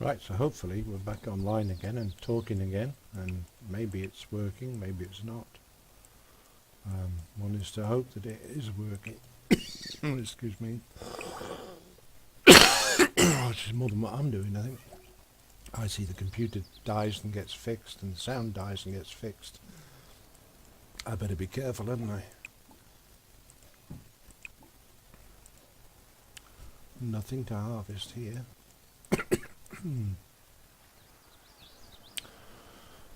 Right, so hopefully we're back online again and talking again, and maybe it's working, maybe it's not. One is to hope that it is working. Excuse me. Which is more than what I'm doing, I think. I see the computer dies and gets fixed, and the sound dies and gets fixed. I better be careful, hadn't I? Nothing to harvest here.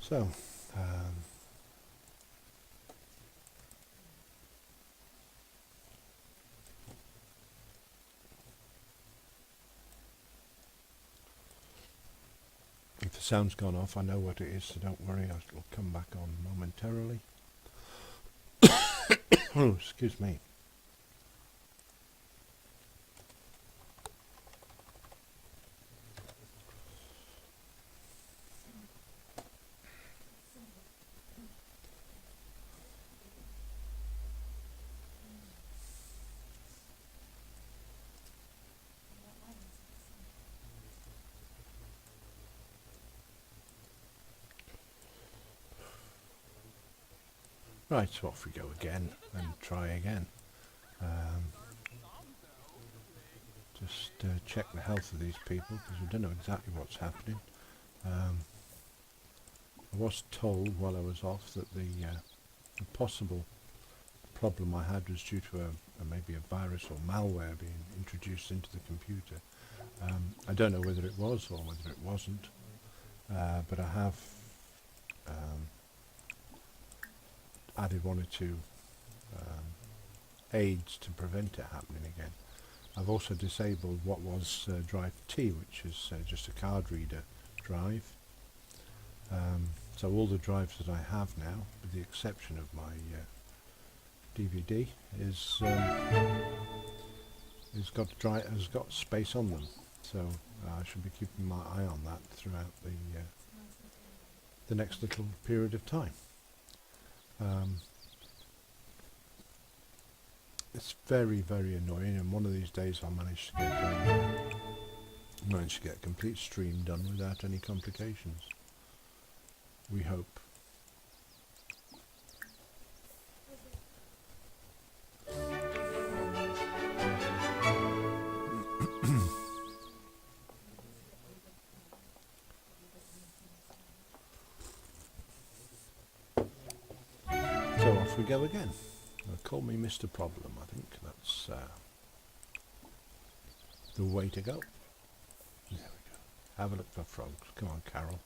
So, if the sound's gone off, I know what it is, so don't worry, it'll come back on momentarily. Oh, excuse me. Right, so off we go again and try again. Just check the health of these people, because we don't know exactly what's happening. I was told while I was off that the possible problem I had was due to maybe a virus or malware being introduced into the computer. I don't know whether it was or whether it wasn't, but I have added one or two aids to prevent it happening again. I've also disabled what was drive T, which is just a card reader drive. So all the drives that I have now, with the exception of my DVD, has got space on them. So I should be keeping my eye on that throughout the next little period of time. It's very, very annoying, and one of these days I'll manage to get a complete stream done without any complications. We hope. So off we go again. Call me Mr. Problem, I think that's the way to go. There we go. Have a look for frogs. Come on, Carol.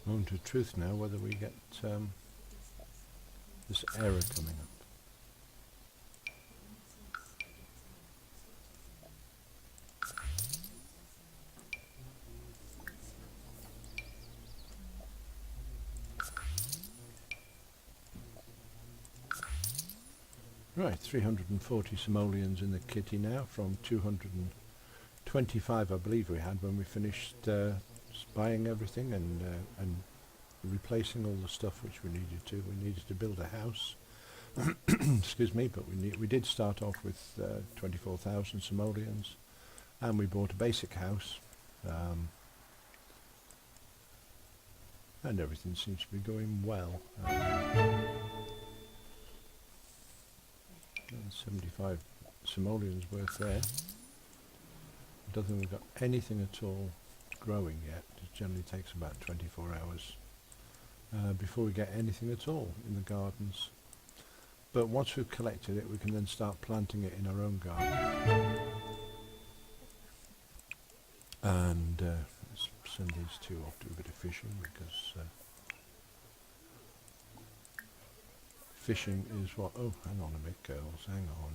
Moment of truth now, whether we get this error coming up. Right, 340 simoleons in the kitty now from 225 I believe we had when we finished buying everything and replacing all the stuff which we needed to. We needed to build a house. Excuse me, but we did start off with 24,000 simoleons, and we bought a basic house, and everything seems to be going well. 75 simoleons worth there. I don't think we've got anything at all growing yet. It generally takes about 24 hours before we get anything at all in the gardens. But once we've collected it, we can then start planting it in our own garden. And let's send these two off to a bit of fishing, because fishing is what... Oh, hang on a minute, girls. Hang on.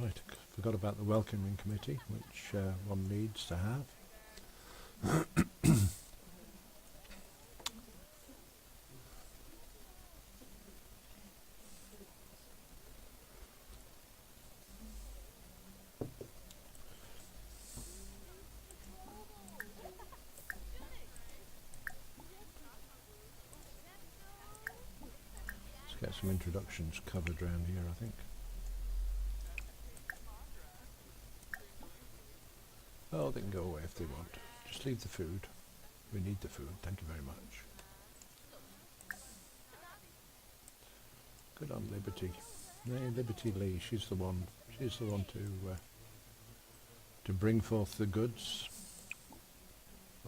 Right, forgot about the welcoming committee, which one needs to have. Get some introductions covered around here, I think. Oh, they can go away if they want. Just leave the food. We need the food. Thank you very much. Good on Liberty. Nay, Liberty Lee. She's the one. She's the one to bring forth the goods.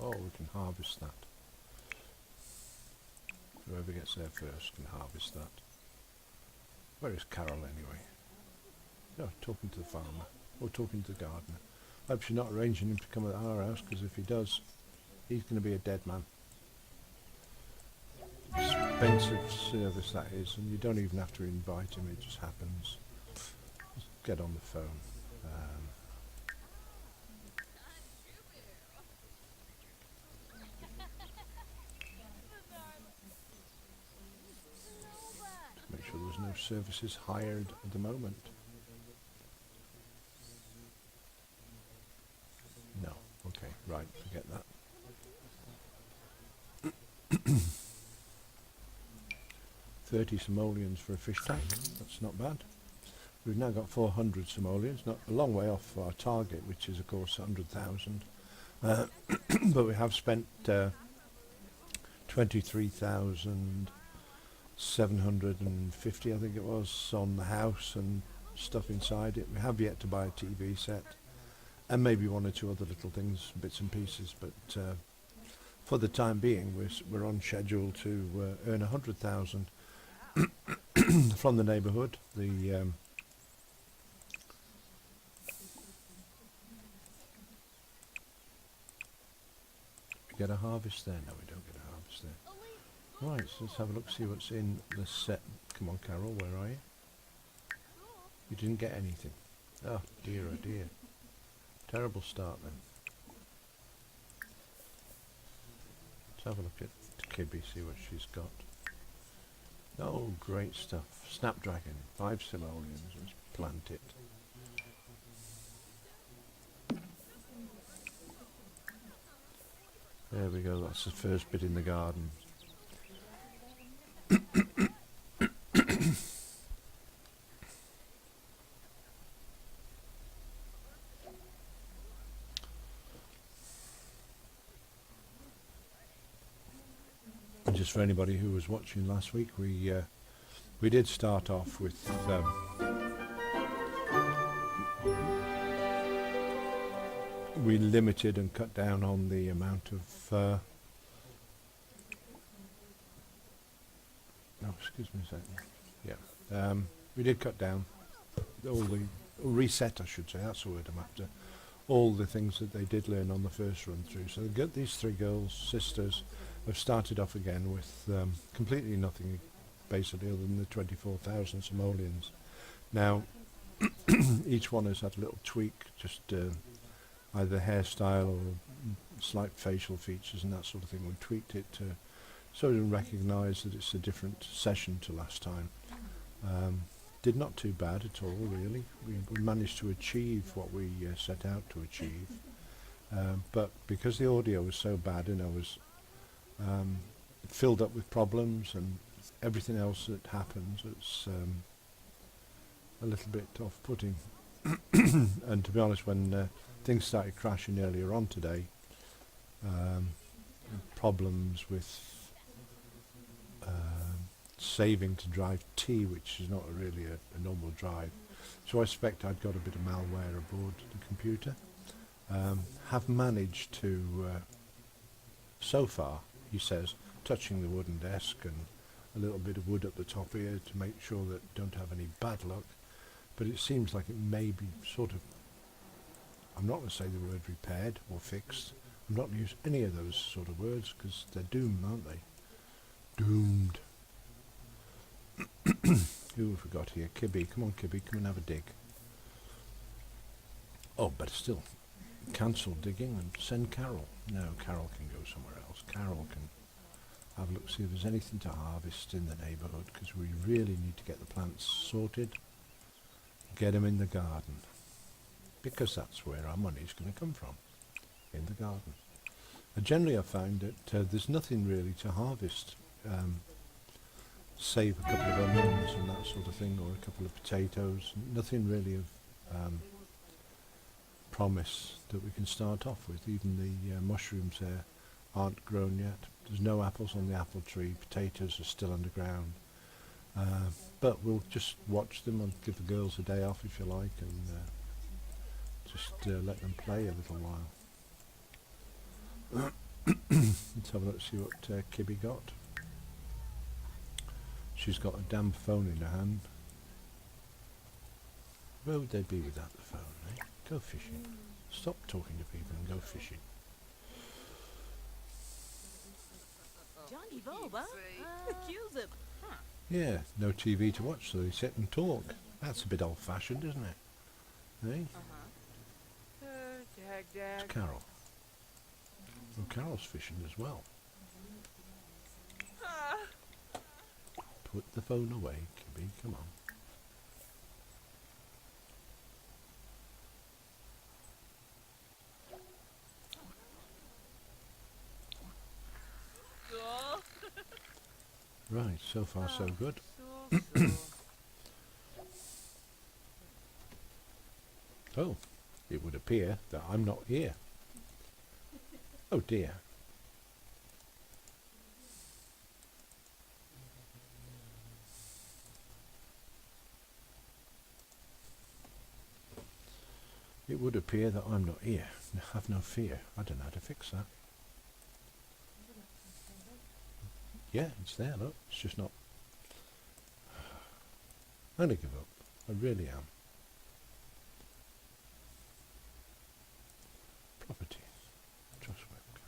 Oh, we can harvest that. Whoever gets there first can harvest that. Where is Carol anyway? No, talking to the farmer. Or talking to the gardener. I hope she's not arranging him to come at our house, because if he does, he's going to be a dead man. Expensive service that is, and you don't even have to invite him, it just happens. Just get on the phone. Make sure there's no services hired at the moment. No, okay, right, forget that. 30 simoleons for a fish tank, that's not bad. We've now got 400 simoleons, not a long way off our target, which is of course 100,000. But we have spent 23,750, I think it was, on the house and stuff inside it. We have yet to buy a TV set, and maybe one or two other little things, bits and pieces, but for the time being we're on schedule to earn 100,000 from the neighbourhood. We get a harvest there? No, we don't get a harvest there. Right, so let's have a look, see what's in the set. Come on, Carol, where are you? You didn't get anything. Oh dear, oh dear. Terrible start then. Let's have a look at Kibby, see what she's got. Oh, great stuff. Snapdragon, 5 simoleons. Let's plant it. There we go, that's the first bit in the garden. Just for anybody who was watching last week, we did start off with we limited and cut down on the amount of no, excuse me a second. Yeah, we did cut down all the reset, I should say. That's the word I'm after. All the things that they did learn on the first run through. So these 3 girls, sisters, have started off again with completely nothing, basically, other than the 24,000 simoleons. Now, each one has had a little tweak, just either hairstyle or slight facial features and that sort of thing. We tweaked it to sort of recognise that it's a different session to last time. Did not too bad at all, really. We managed to achieve what we set out to achieve. But because the audio was so bad and I was filled up with problems and everything else that happens, it's a little bit off-putting. And to be honest, when things started crashing earlier on today, problems with saving to drive T, which is not really a normal drive, so I suspect I'd got a bit of malware aboard the computer. Have managed to so far, he says, touching the wooden desk and a little bit of wood at the top here to make sure that don't have any bad luck, but it seems like it may be sort of, I'm not going to say the word repaired or fixed. I'm not going to use any of those sort of words because they're doomed, aren't they? Doomed. Who have we got here? Kibby. Come on, Kibby, come and have a dig. Oh, better still, cancel digging and send Carol. No, Carol can go somewhere else. Carol can have a look, see if there's anything to harvest in the neighbourhood, because we really need to get the plants sorted, get them in the garden, because that's where our money's going to come from, in the garden. Generally I found that there's nothing really to harvest save a couple of onions and that sort of thing, or a couple of potatoes. Nothing really of promise that we can start off with. Even the mushrooms there aren't grown yet. There's no apples on the apple tree. Potatoes are still underground. But we'll just watch them and give the girls a day off if you like, and just let them play a little while. Let's have a look, see what Kibby got. She's got a damn phone in her hand. Where would they be without the phone, eh? Go fishing. Stop talking to people and go fishing. Johnny Boba? Accuse him. Yeah, no TV to watch, so they sit and talk. That's a bit old-fashioned, isn't it? Eh? It's Carol. Oh, Carol's fishing as well. Put the phone away, Kibby, come on. Right, so far so good. Oh, it would appear that I'm not here. Oh dear. It would appear that I'm not here. Have no fear. I don't know how to fix that. Yeah, it's there, look. It's just not... I'm going to give up. I really am. Properties. Trust webcam.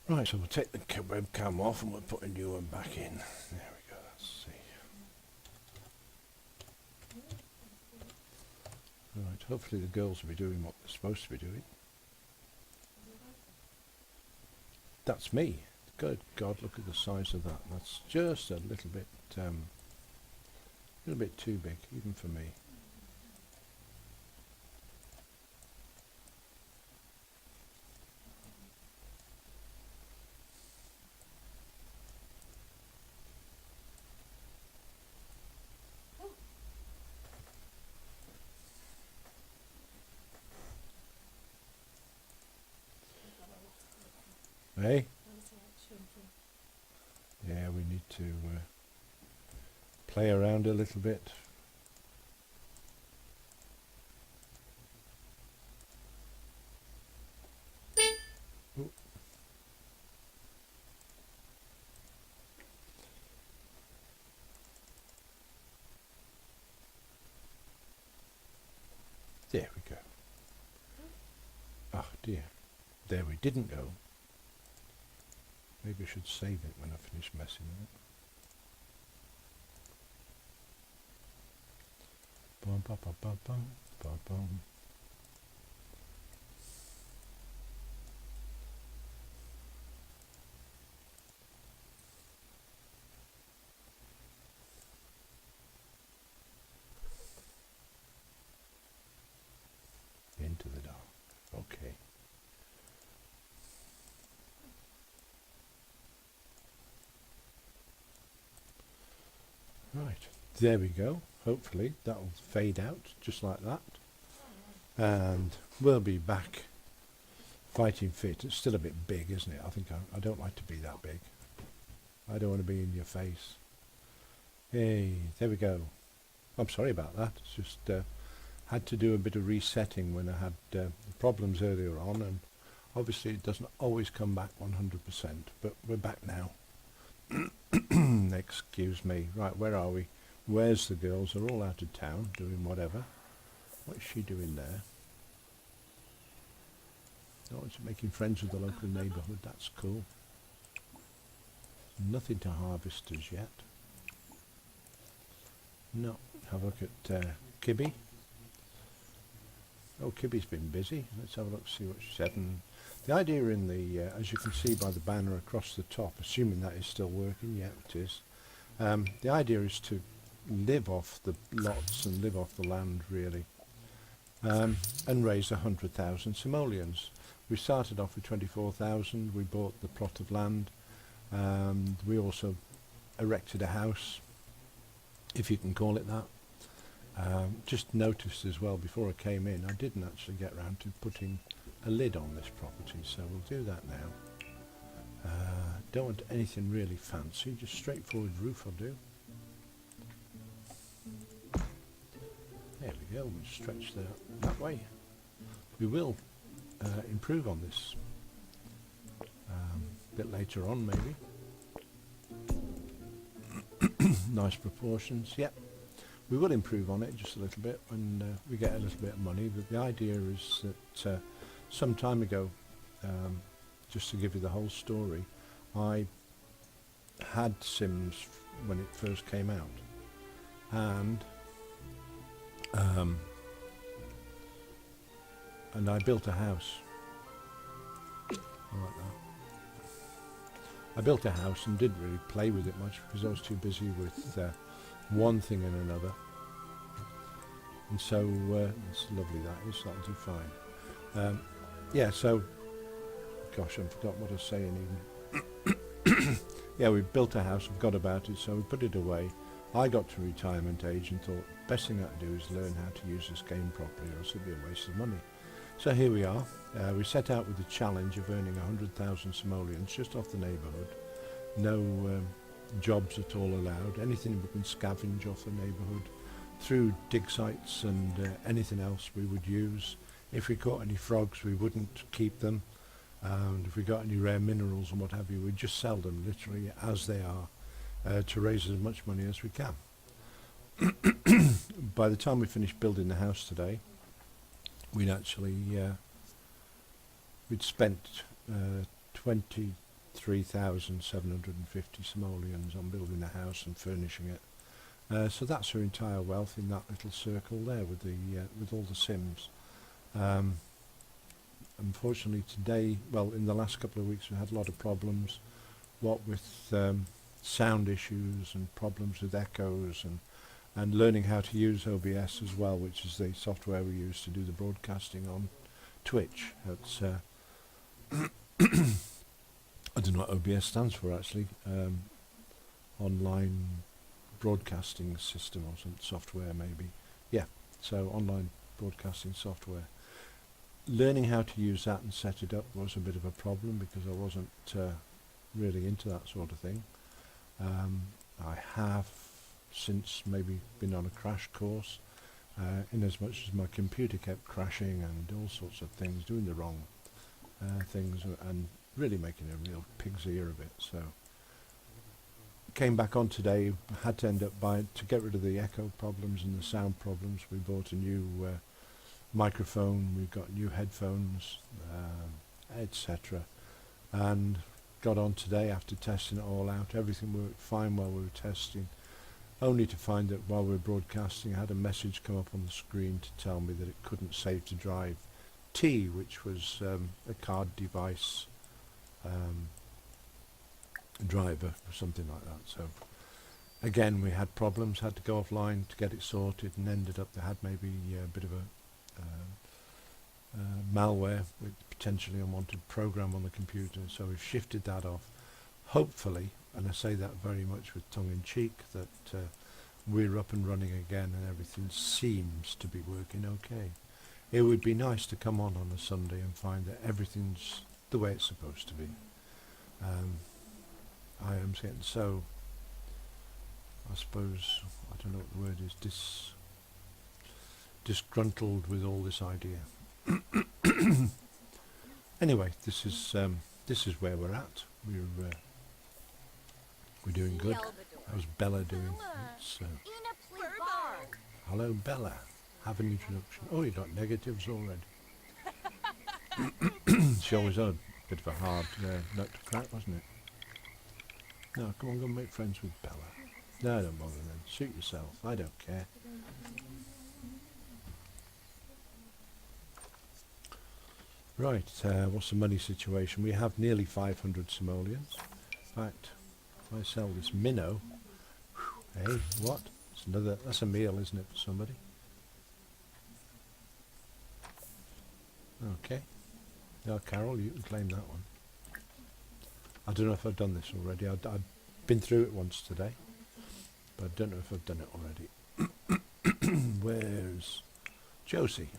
Right, so we'll take the webcam off and we'll put a new one back in. There we go, let's see. Right, hopefully the girls will be doing what they're supposed to be doing. That's me. Good God, look at the size of that. That's just a little bit too big, even for me. Hey? Yeah, we need to play around a little bit. Ooh. There we go. Oh dear. There we didn't go. Maybe I should save it when I finish messing with it. Bum, bum, bum, bum, bum, bum, bum. Into the dark. Okay. Right, there we go. Hopefully that'll fade out just like that. And we'll be back fighting fit. It's still a bit big, isn't it? I think I don't like to be that big. I don't want to be in your face. Hey, there we go. I'm sorry about that. It's just had to do a bit of resetting when I had problems earlier on, and obviously it doesn't always come back 100%, but we're back now. Excuse me. Right, where are we? Where's the girls? They're all out of town doing whatever. What's she doing there? Oh, it's making friends with the local neighbourhood. That's cool. Nothing to harvest as yet. No. Have a look at Kibby. Oh, Kibby's been busy. Let's have a look, see what she said. And the idea in the, as you can see by the banner across the top, assuming that is still working, yeah, it is. The idea is to live off the lots and live off the land, really, and raise 100,000 simoleons. We started off with 24,000. We bought the plot of land. We also erected a house, if you can call it that. Just noticed as well before I came in, I didn't actually get around to putting a lid on this property, so we'll do that now. Don't want anything really fancy, just straightforward roof will do. There we go, we'll stretch that way. We will improve on this a bit later on, maybe. Nice proportions, yep. We will improve on it just a little bit when we get a little bit of money, but the idea is that some time ago, just to give you the whole story, I had Sims when it first came out, and I built a house like that. I built a house and didn't really play with it much because I was too busy with one thing and another. And so it's lovely, that is, that'll do fine. Yeah, so gosh, I forgot what I was saying even. Yeah, we built a house, forgot about it, so we put it away. I got to retirement age and thought best thing I could do is learn how to use this game properly, or else it'd be a waste of money. So here we are. We set out with the challenge of earning 100,000 simoleons just off the neighbourhood. No jobs at all allowed. Anything we can scavenge off the neighbourhood through dig sites and anything else we would use. If we caught any frogs, we wouldn't keep them. And if we got any rare minerals and what have you, we'd just sell them literally as they are to raise as much money as we can. By the time we finished building the house today, we'd actually we'd spent 23,750 simoleons on building the house and furnishing it. So that's her entire wealth in that little circle there with the with all the Sims. Unfortunately today, well, in the last couple of weeks we had a lot of problems, what with sound issues and problems with echoes and learning how to use OBS as well, which is the software we use to do the broadcasting on Twitch. It's I don't know what OBS stands for actually. Online broadcasting system or some software maybe. Yeah, so online broadcasting software. Learning how to use that and set it up was a bit of a problem because I wasn't really into that sort of thing. I have since maybe been on a crash course in as much as my computer kept crashing and all sorts of things, doing the wrong things and really making a real pig's ear of it. So came back on today, had to end up buying, to get rid of the echo problems and the sound problems, we bought a new microphone, we've got new headphones, etc. And got on today after testing it all out. Everything worked fine while we were testing, only to find that while we were broadcasting I had a message come up on the screen to tell me that it couldn't save to drive T, which was a card device driver or something like that. So again we had problems, had to go offline to get it sorted, and ended up they had maybe a bit of a malware with potentially unwanted program on the computer, so we've shifted that off. Hopefully, and I say that very much with tongue-in-cheek, that we're up and running again and everything seems to be working okay. It would be nice to come on a Sunday and find that everything's the way it's supposed to be. I am getting so, I suppose, I don't know what the word is, disgruntled with all this idea. Anyway, this is where we're at. We're doing good. How's Bella doing? It's, hello Bella. Have an introduction. Oh, you got negatives already. She always had a bit of a hard nut to crack, wasn't it? No, come on, go and make friends with Bella. No, don't bother then. Suit yourself. I don't care. Right, what's the money situation? We have nearly 500 simoleons. In fact, if I sell this minnow, hey, what? That's a meal, isn't it, for somebody? Okay. Now, Carol, you can claim that one. I don't know if I've done this already. I've been through it once today, but I don't know if I've done it already. Where's Josie?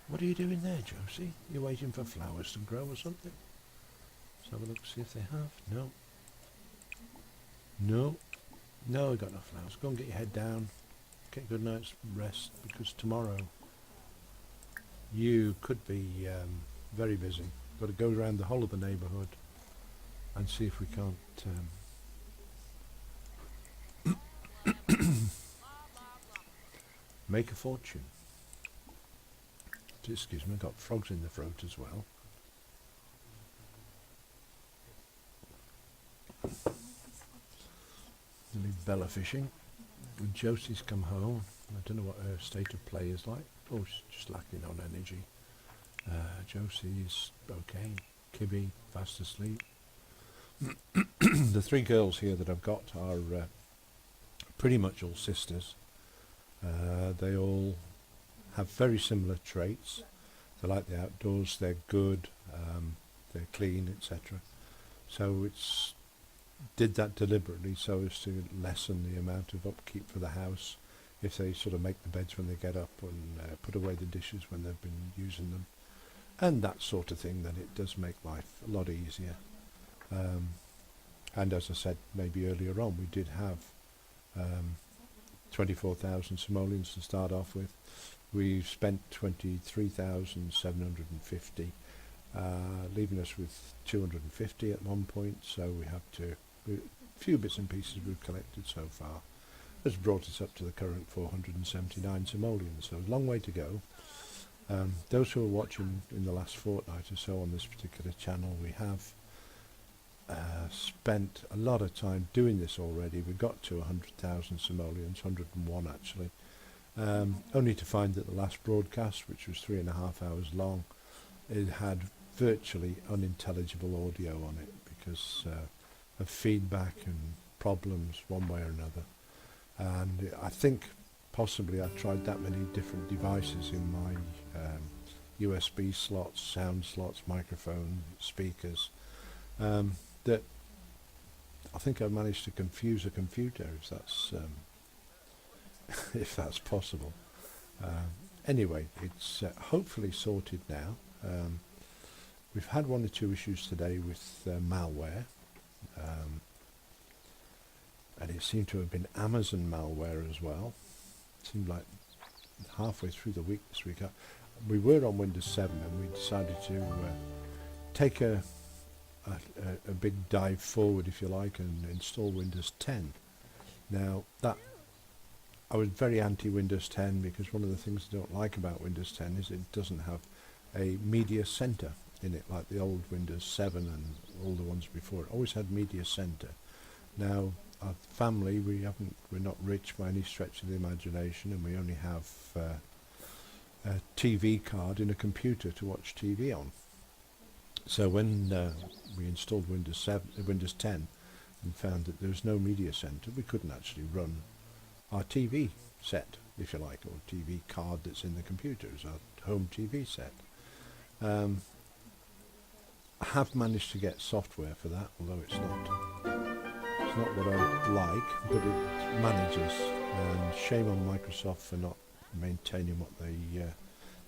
What are you doing there, Josie? You waiting for flowers to grow or something? Let's have a look, see if they have. No. No. No, we've got no flowers. Go and get your head down. Get a good night's rest, because tomorrow you could be very busy. Got to go around the whole of the neighbourhood and see if we can't make a fortune. Excuse me, I've got frogs in the throat as well. Bella fishing. And Josie's come home. I don't know what her state of play is like. Oh, she's just lacking on energy. Josie's okay. Kibby, fast asleep. The three girls here that I've got are pretty much all sisters. They all have very similar traits. They like the outdoors, they're good, they're clean, etc. So it's did that deliberately so as to lessen the amount of upkeep for the house if they sort of make the beds when they get up and put away the dishes when they've been using them and that sort of thing. Then it does make life a lot easier. And as I said maybe earlier on, we did have 24,000 simoleons to start off with. We've spent 23,750, leaving us with 250 at one point, so we have to, a few bits and pieces we've collected so far has brought us up to the current 479 simoleons, so a long way to go. Those who are watching in the last fortnight or so on this particular channel, we have spent a lot of time doing this already. We got to 100,000 simoleons, 101 actually, only to find that the last broadcast, which was 3.5 hours long, it had virtually unintelligible audio on it because of feedback and problems one way or another. And I think possibly I tried that many different devices in my USB slots, sound slots, microphone, speakers, that I think I managed to confuse a computer, if that's if that's possible. Anyway, it's hopefully sorted now. We've had one or two issues today with malware, and it seemed to have been Amazon malware as well. It seemed like halfway through the week this week, we were on Windows 7 and we decided to take a big dive forward, if you like, and install Windows 10. Now, that I was very anti-Windows 10 because one of the things I don't like about Windows 10 is it doesn't have a media center in it like the old Windows 7 and all the ones before. It always had media center. Now, our family, we're not rich by any stretch of the imagination, and we only have a TV card in a computer to watch TV on. So when we installed Windows 10 and found that there was no media center, we couldn't actually run our TV set, if you like, or TV card that's in the computer as our home TV set. I have managed to get software for that, although it's not what I like, but it manages. And shame on Microsoft for not maintaining what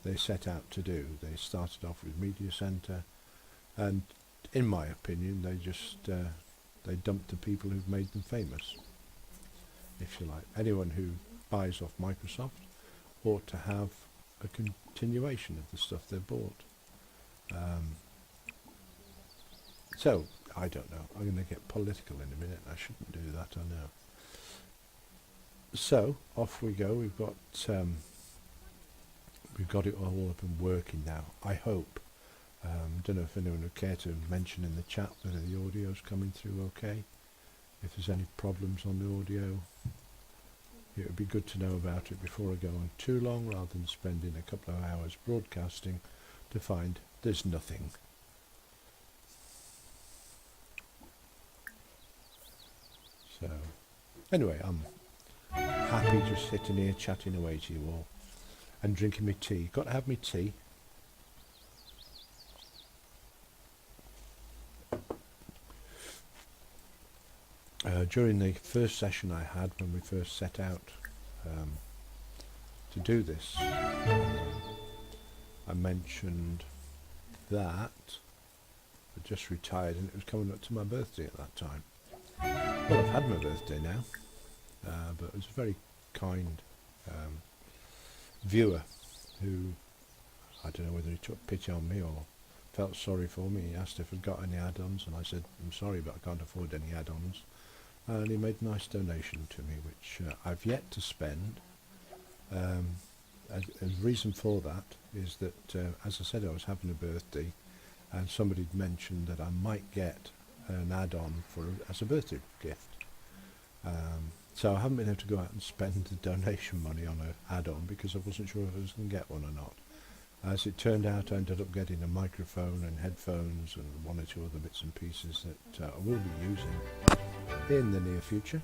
they set out to do. They started off with Media Center, and in my opinion, they just they dumped the people who've made them famous, if you like. Anyone who buys off Microsoft ought to have a continuation of the stuff they bought. So, I don't know. I'm going to get political in a minute. I shouldn't do that, I know. So, off we go. We've got it all up and working now, I hope. Don't know if anyone would care to mention in the chat whether the audio's coming through okay. If there's any problems on the audio, it would be good to know about it before I go on too long, rather than spending a couple of hours broadcasting to find there's nothing. So, anyway, I'm happy just sitting here chatting away to you all and drinking my tea. Got to have my tea. During the first session I had when we first set out to do this, I mentioned that I just retired and it was coming up to my birthday at that time. Well, I've had my birthday now, but it was a very kind viewer who, I don't know whether he took pity on me or felt sorry for me. He asked if I'd got any add-ons and I said, I'm sorry but I can't afford any add-ons. And he made a nice donation to me, which I've yet to spend. A reason for that is that, as I said, I was having a birthday and somebody had mentioned that I might get an add-on as a birthday gift. So I haven't been able to go out and spend the donation money on an add-on because I wasn't sure if I was going to get one or not. As it turned out, I ended up getting a microphone and headphones and one or two other bits and pieces that I will be using in the near future.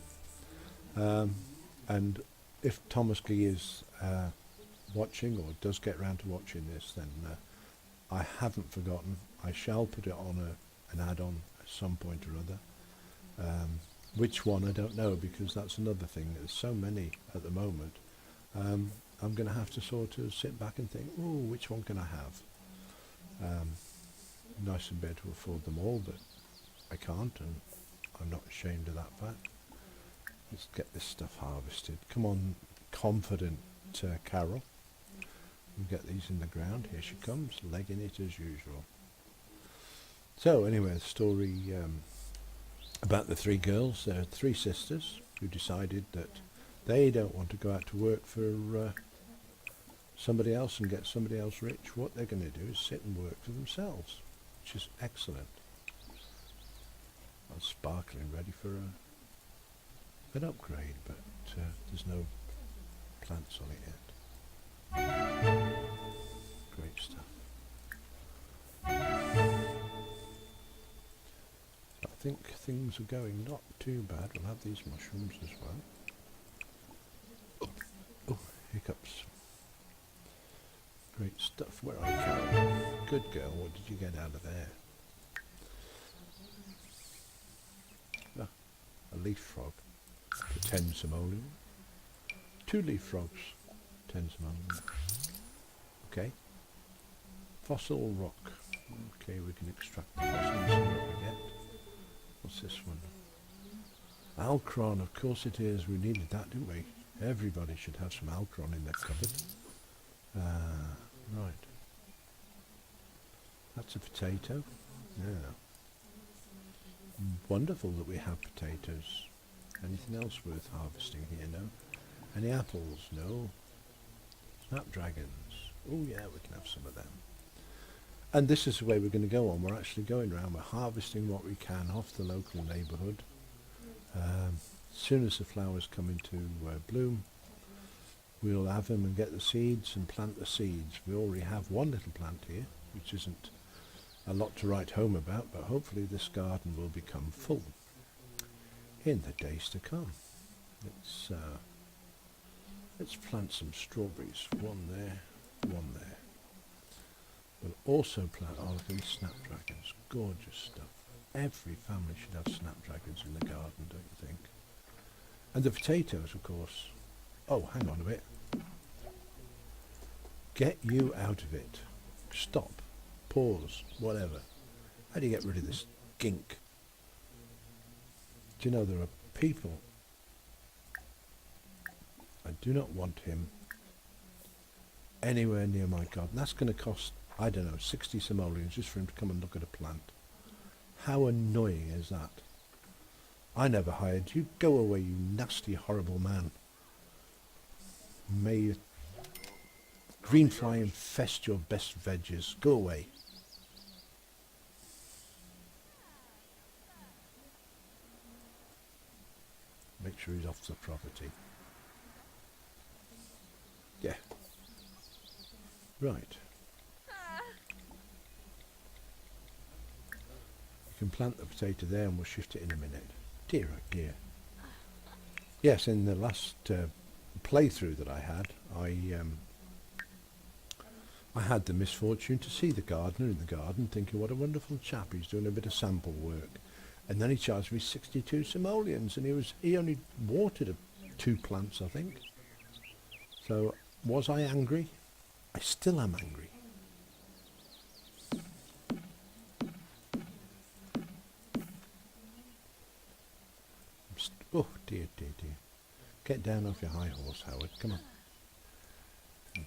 And if Thomas Gee is watching or does get round to watching this, then I haven't forgotten. I shall put it on an add-on at some point or other. Which one, I don't know, because that's another thing. There's so many at the moment. I'm going to have to sort of sit back and think, oh, which one can I have? Nice and be able to afford them all, but I can't, and I'm not ashamed of that fact. Let's get this stuff harvested. Come on, confident Carol. We'll get these in the ground. Here she comes, legging it as usual. So anyway, the story about the three girls. They're three sisters who decided that they don't want to go out to work for somebody else and get somebody else rich. What they're going to do is sit and work for themselves, which is excellent. I'm sparkling, ready for an upgrade, but there's no plants on it yet. Great stuff. I think things are going not too bad. We'll have these mushrooms as well. Oh, hiccups. Great stuff. Where are you, Carol? Good girl. What did you get out of there? Ah, a leaf frog. 10 simoleon. 2 leaf frogs. 10 simoleon. Okay. Fossil rock. Okay, we can extract the fossil and see what we get. What's this one? Alcron, of course it is. We needed that, didn't we? Everybody should have some Alcron in their cupboard. Right. That's a potato. Yeah. Wonderful that we have potatoes. Anything else worth harvesting here? No. Any apples? No. Snapdragons. Oh yeah, we can have some of them. And this is the way we're going to go on. We're actually going around. We're harvesting what we can off the local neighbourhood. As soon as the flowers come into bloom, we'll have them and get the seeds and plant the seeds. We already have one little plant here, which isn't a lot to write home about, but hopefully this garden will become full in the days to come. Let's plant some strawberries. One there, one there. We'll also plant, oh, look at these snapdragons. Gorgeous stuff. Every family should have snapdragons in the garden, don't you think? And the potatoes, of course. Oh, hang on a bit. Get you out of it. Stop. Pause. Whatever. How do you get rid of this gink? Do you know there are people? I do not want him anywhere near my garden. That's going to cost, I don't know, 60 simoleons just for him to come and look at a plant. How annoying is that? I never hired you. Go away, you nasty, horrible man. May green fly infest your best veggies. Go away. Make sure he's off the property. Yeah. Right. can plant the potato there and we'll shift it in a minute. Dear oh dear. Yes, in the last playthrough that I had the misfortune to see the gardener in the garden, thinking what a wonderful chap, he's doing a bit of sample work. And then he charged me 62 simoleons, and he only watered 2 plants, I think. So was I angry? I still am angry. Oh dear, dear, dear. Get down off your high horse, Howard. Come on. 1,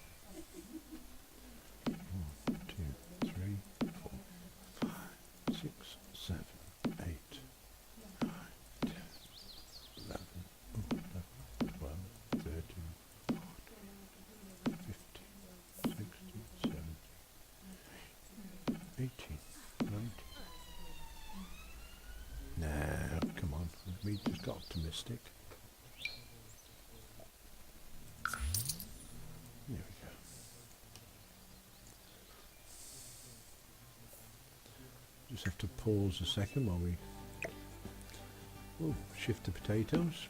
2, 3, 4, 5, 6, 7, 8, 9, 10, 11, 12, 13, 14, 15, 16, 17, 18, 19. Nah, come on. We just got optimistic. There we go. Just have to pause a second while we shift the potatoes.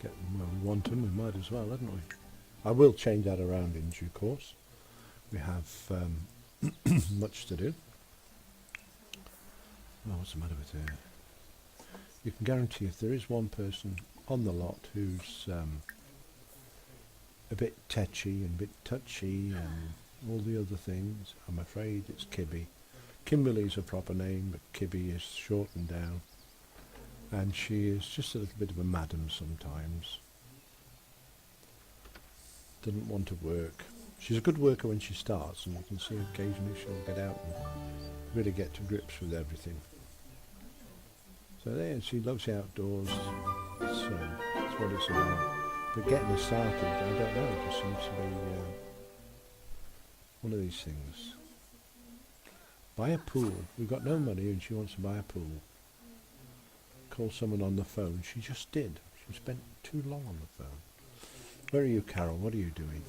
Get them where we want them, we might as well, hadn't we? I will change that around in due course. We have much to do. Oh, what's the matter with her? You can guarantee if there is one person on the lot who's a bit tetchy and a bit touchy and all the other things, I'm afraid it's Kibby. Kimberly's a proper name, but Kibby is shortened down. And she is just a little bit of a madam sometimes. Doesn't want to work. She's a good worker when she starts, and you can see occasionally she'll get out and really get to grips with everything. So there, she loves the outdoors, so that's what it's about. But getting her started, I don't know, it just seems to be one of these things. Buy a pool. We've got no money and she wants to buy a pool. Call someone on the phone. She just did. She spent too long on the phone. Where are you, Carol? What are you doing?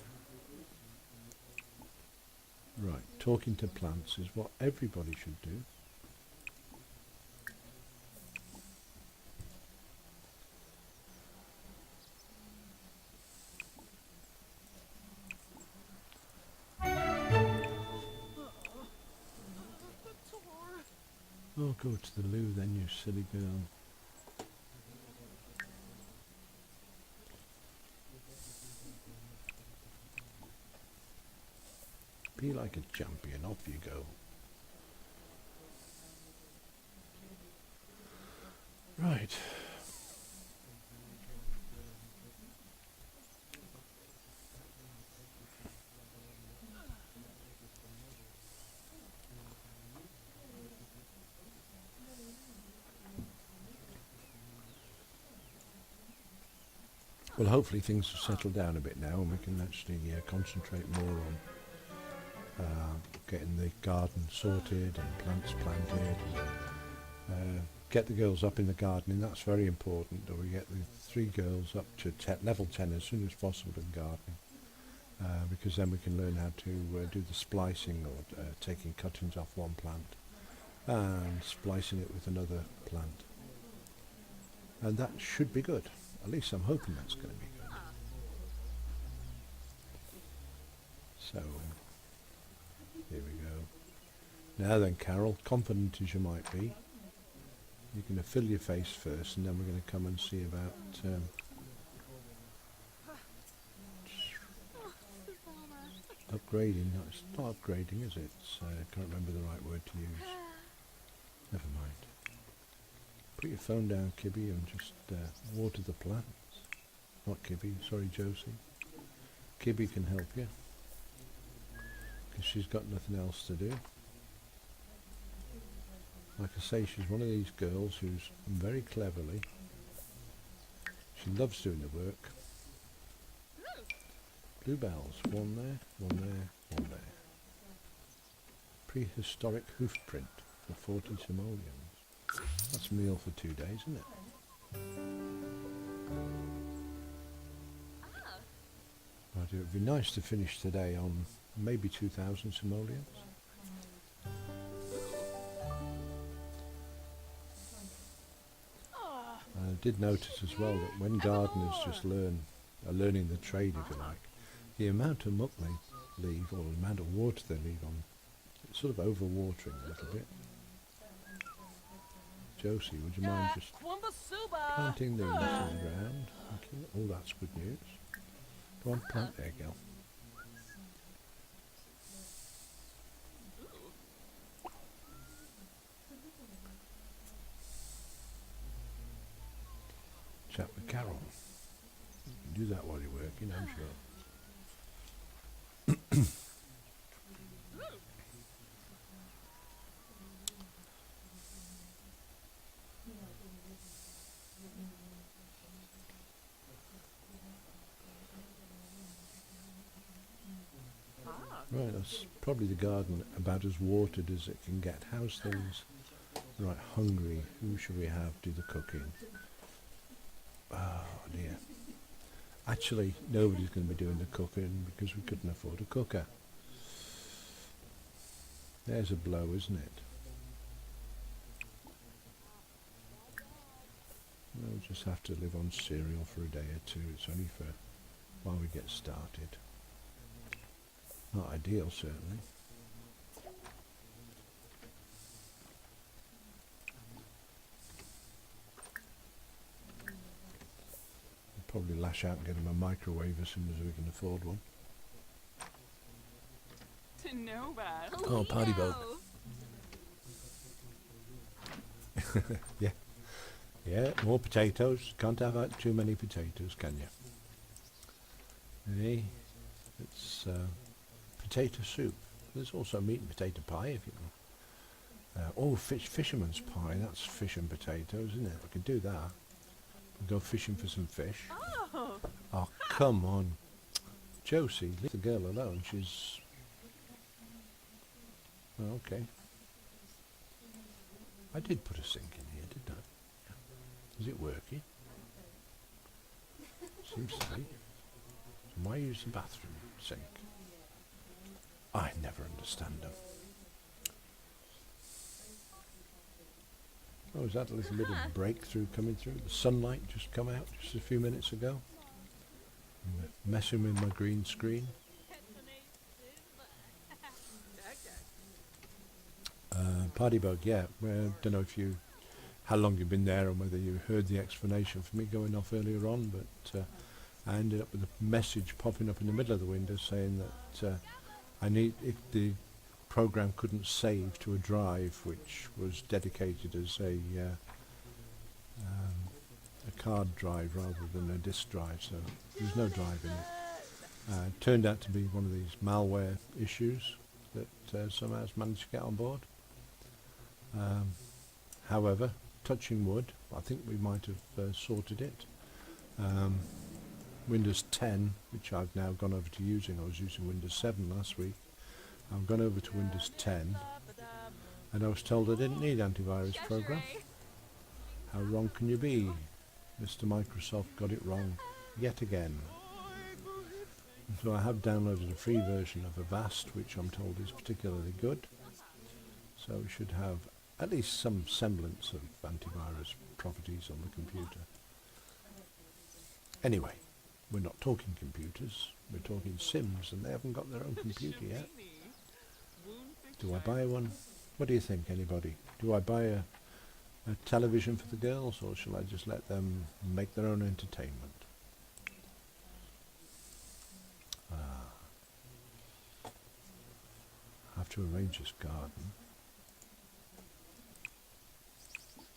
Right, talking to plants is what everybody should do. Oh, go to the loo then, you silly girl. Be like a champion, off you go. Right. Well, hopefully things have settled down a bit now and we can actually concentrate more on getting the garden sorted and plants planted and get the girls up in the gardening. That's very important, that we get the 3 girls up to level 10 as soon as possible in gardening, because then we can learn how to do the splicing or taking cuttings off one plant and splicing it with another plant, and that should be good. At least I'm hoping that's going to be good. So here we go. Now then, Carol, confident as you might be, you're going to fill your face first, and then we're going to come and see about upgrading. No, it's not upgrading, is it? I can't remember the right word to use. Never mind. Put your phone down, Kibby, and just water the plants. Not Kibby, sorry, Josie. Kibby can help you, because she's got nothing else to do. Like I say, she's one of these girls who's very cleverly, she loves doing the work. Bluebells, one there, one there, one there. Prehistoric hoof print for 40 simoleons. That's a meal for 2 days, isn't it? It would be nice to finish today on maybe 2,000 simoleons. I did notice as well that when gardeners just are learning the trade, if you like, the amount of muck they leave, or the amount of water they leave on, it's sort of overwatering a little bit. Josie, would you mind just planting these in the ground? Thank you. Oh, that's good news. Go on, plant there, girl. Chat with Carol. You can do that while you're working, I'm sure. Right, that's probably the garden about as watered as it can get. How's things? Right, hungry. Who should we have do the cooking? Oh dear. Actually, nobody's going to be doing the cooking because we couldn't afford a cooker. There's a blow, isn't it? We'll just have to live on cereal for a day or two. It's only for while we get started. Not ideal, certainly. We'll probably lash out and get him a microwave as soon as we can afford one. To know that. Oh, party boat. Yeah. Yeah, more potatoes. Can't have too many potatoes, can you? Hey, it's potato soup. There's also meat and potato pie if you want. Oh, fisherman's pie. That's fish and potatoes, isn't it? We could do that. We'll go fishing for some fish. Oh. Oh, come on. Josie, leave the girl alone. She's... Oh, okay. I did put a sink in here, didn't I? Is it working? Seems to be. So why use the bathroom sink? I never understand them. Oh, is that a little bit of breakthrough coming through? The sunlight just come out just a few minutes ago. Messing with my green screen. Party bug, yeah. Don't know if you, how long you've been there and whether you heard the explanation for me going off earlier on, but I ended up with a message popping up in the middle of the window saying that if the program couldn't save to a drive which was dedicated as a card drive rather than a disk drive, so there's no drive in it. Turned out to be one of these malware issues that somehow has managed to get on board. However, touching wood, I think we might have sorted it. Windows 10, which I've now gone over to using, I was using Windows 7 last week. I've gone over to Windows 10 and I was told I didn't need antivirus program. How wrong can you be? Mr. Microsoft got it wrong yet again. And so I have downloaded a free version of Avast, which I'm told is particularly good. So we should have at least some semblance of antivirus properties on the computer. Anyway, we're not talking computers, we're talking Sims, and they haven't got their own computer yet. Do I buy one? What do you think, anybody? Do I buy a television for the girls, or shall I just let them make their own entertainment? I have to arrange this garden.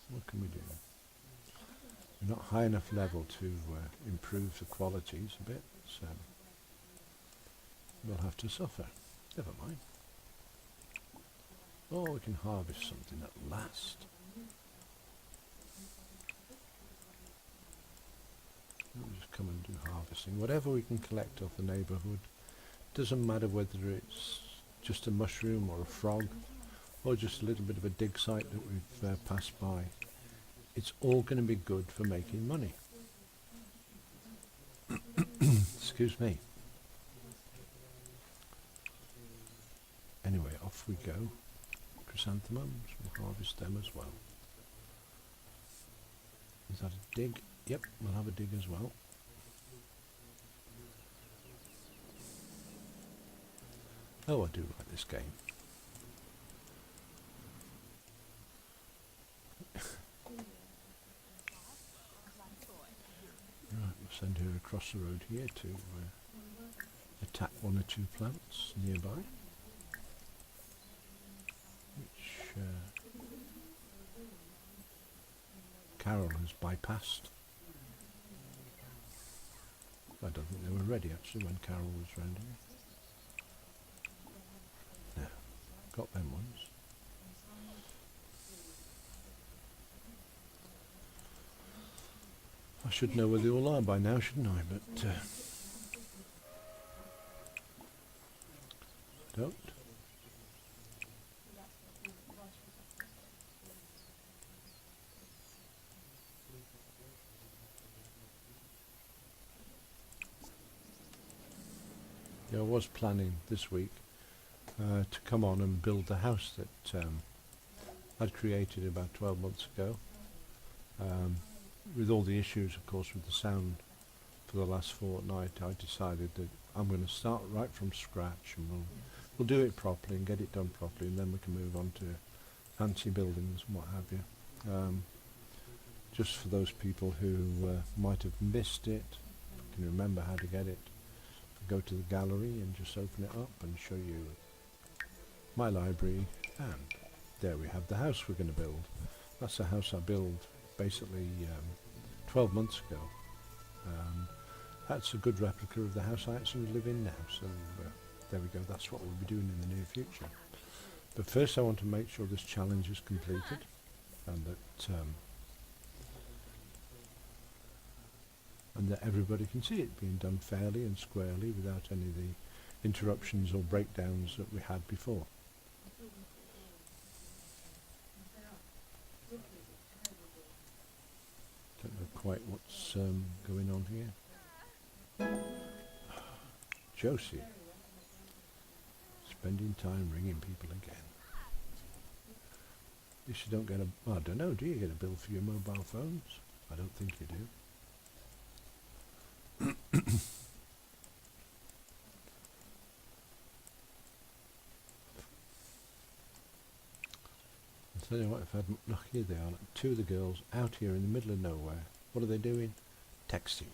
What can we do? We're not high enough level to improve the qualities a bit, so we'll have to suffer. Never mind. Oh, we can harvest something at last. We'll just come and do harvesting. Whatever we can collect off the neighbourhood. Doesn't matter whether it's just a mushroom or a frog or just a little bit of a dig site that we've passed by. It's all going to be good for making money. Excuse me. off we go. Chrysanthemums, we'll harvest them as well. Is that a dig? Yep, we'll have a dig as well. Oh, I do like this game. Right, we'll send her across the road here to attack one or two plants nearby, which Carol has bypassed. I don't think they were ready actually when Carol was round here. No, got them ones. I should know where they all are by now, shouldn't I? But don't. Yeah, I was planning this week to come on and build the house that I'd created about 12 months ago. With all the issues, of course, with the sound for the last fortnight, I decided that I'm going to start right from scratch, and we'll do it properly and get it done properly, and then we can move on to fancy buildings and what have you. Just for those people who might have missed it, can remember how to get it, go to the gallery and just open it up and show you my library, and there we have the house we're going to build. That's the house I built basically 12 months ago. That's a good replica of the house I actually live in now, so there we go, that's what we'll be doing in the near future. But first I want to make sure this challenge is completed, and that everybody can see it being done fairly and squarely without any of the interruptions or breakdowns that we had before. Don't know quite what's going on here. Josie, spending time ringing people again. At least you don't get I don't know, do you get a bill for your mobile phones? I don't think you do. I'll tell you what, if I'd look, here they are, like two of the girls out here in the middle of nowhere. What are they doing? Texting.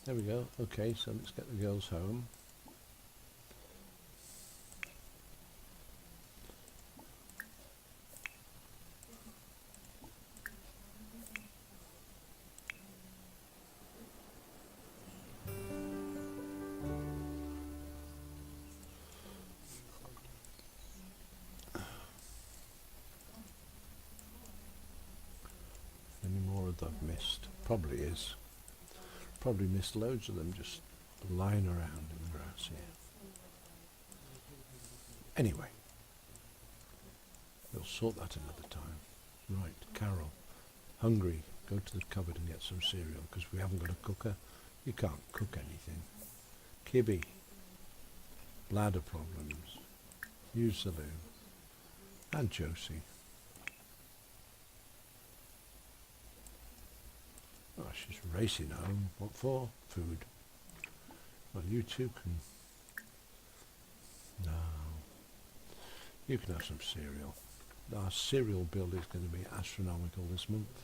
There we go. Okay, so let's get the girls home. Any more that I've missed? Probably is. Probably missed loads of them just lying around in the grass here. Anyway, we'll sort that another time. Right, Carol, hungry, go to the cupboard and get some cereal, because we haven't got a cooker. You can't cook anything. Kibby, bladder problems, use the loo, and Josie. Oh, she's racing home. What for? Food. Well, you two can... No. You can have some cereal. Our cereal bill is going to be astronomical this month.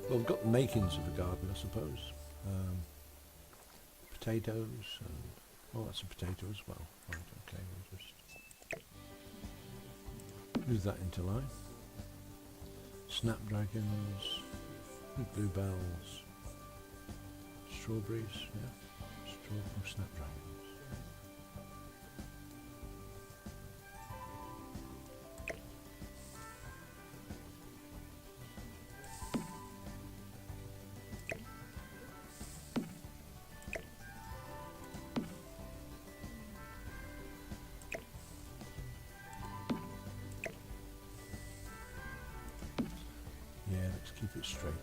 Well, we've got the makings of a garden, I suppose. Potatoes, and... Oh, that's a potato as well. Right, okay, we'll just... move that into line. Snapdragons, bluebells, strawberries, yeah, snapdragons. Keep it straight out.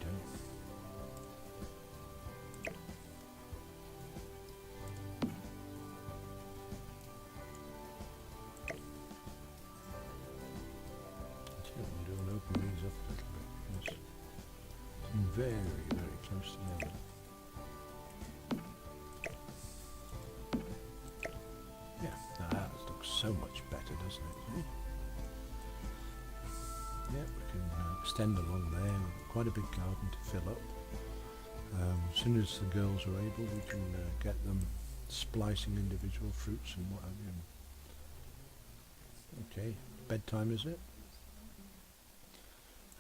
I'm doing open these up a little bit because I'm very, very close together. Yeah, now that looks so much better, doesn't it? Yeah, we can extend along there. Quite a big garden to fill up. As soon as the girls are able, we can get them splicing individual fruits and what have you. Okay, bedtime is it?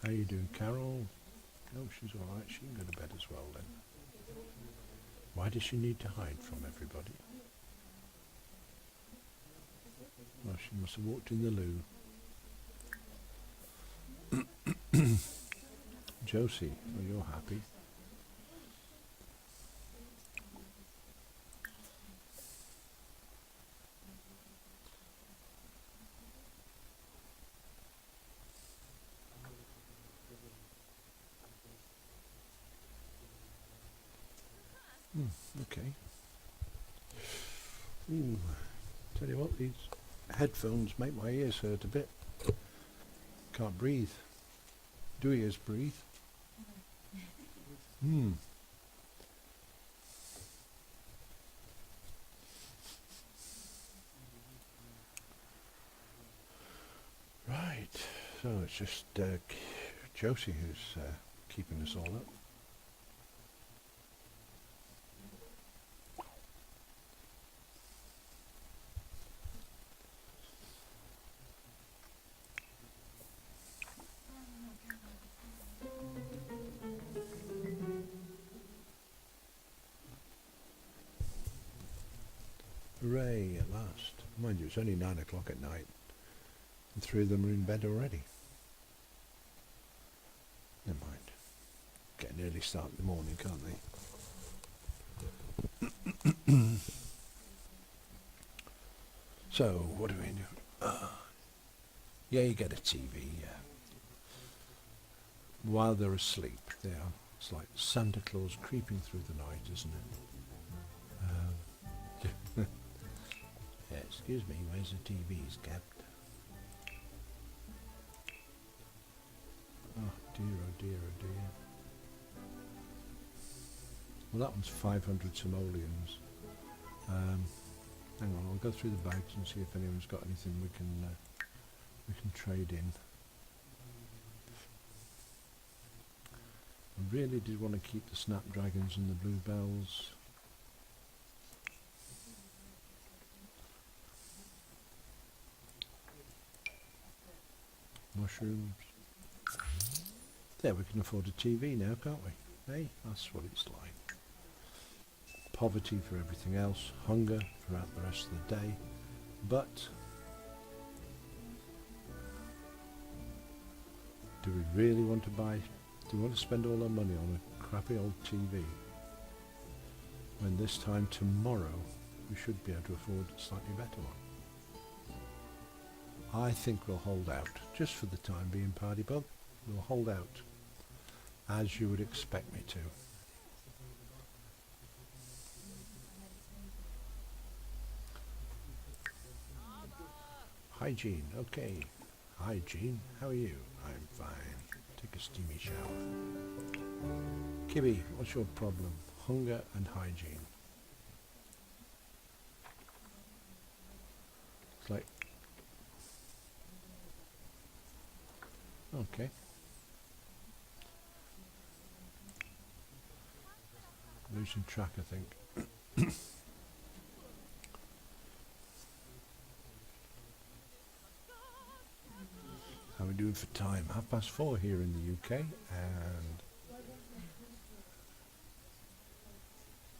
How are you doing, Carol? Oh, she's all right. She can go to bed as well then. Why does she need to hide from everybody? Well, she must have walked in the loo. Josie, well, you're happy. Okay. Ooh, tell you what, these headphones make my ears hurt a bit. Can't breathe. Do ears breathe? Right, so it's just Josie who's keeping us all up. Hooray, at last. Mind you, it's only 9 o'clock at night. And 3 of them are in bed already. Never mind. Get an early start in the morning, can't they? So, what do we do? Yeah, you get a TV, yeah. While they're asleep, it's like Santa Claus creeping through the night, isn't it? Yeah, excuse me, where's the TV's kept? Oh dear, oh dear, oh dear. Well, that one's 500 simoleons. Hang on, I'll go through the bags and see if anyone's got anything we can trade in. I really did want to keep the snapdragons and the bluebells. Mushrooms. There, we can afford a TV now, can't we? Hey, that's what it's like. Poverty for everything else, hunger throughout the rest of the day, but do we really want to spend all our money on a crappy old TV? When this time tomorrow we should be able to afford a slightly better one. I think we'll hold out, just for the time being, Party Bug. We'll hold out, as you would expect me to. Hygiene, okay. Hygiene, how are you? I'm fine. Take a steamy shower. Kibby, what's your problem? Hunger and hygiene. It's like... Okay. Losing track, I think. How are we doing for time? 4:30 here in the UK, and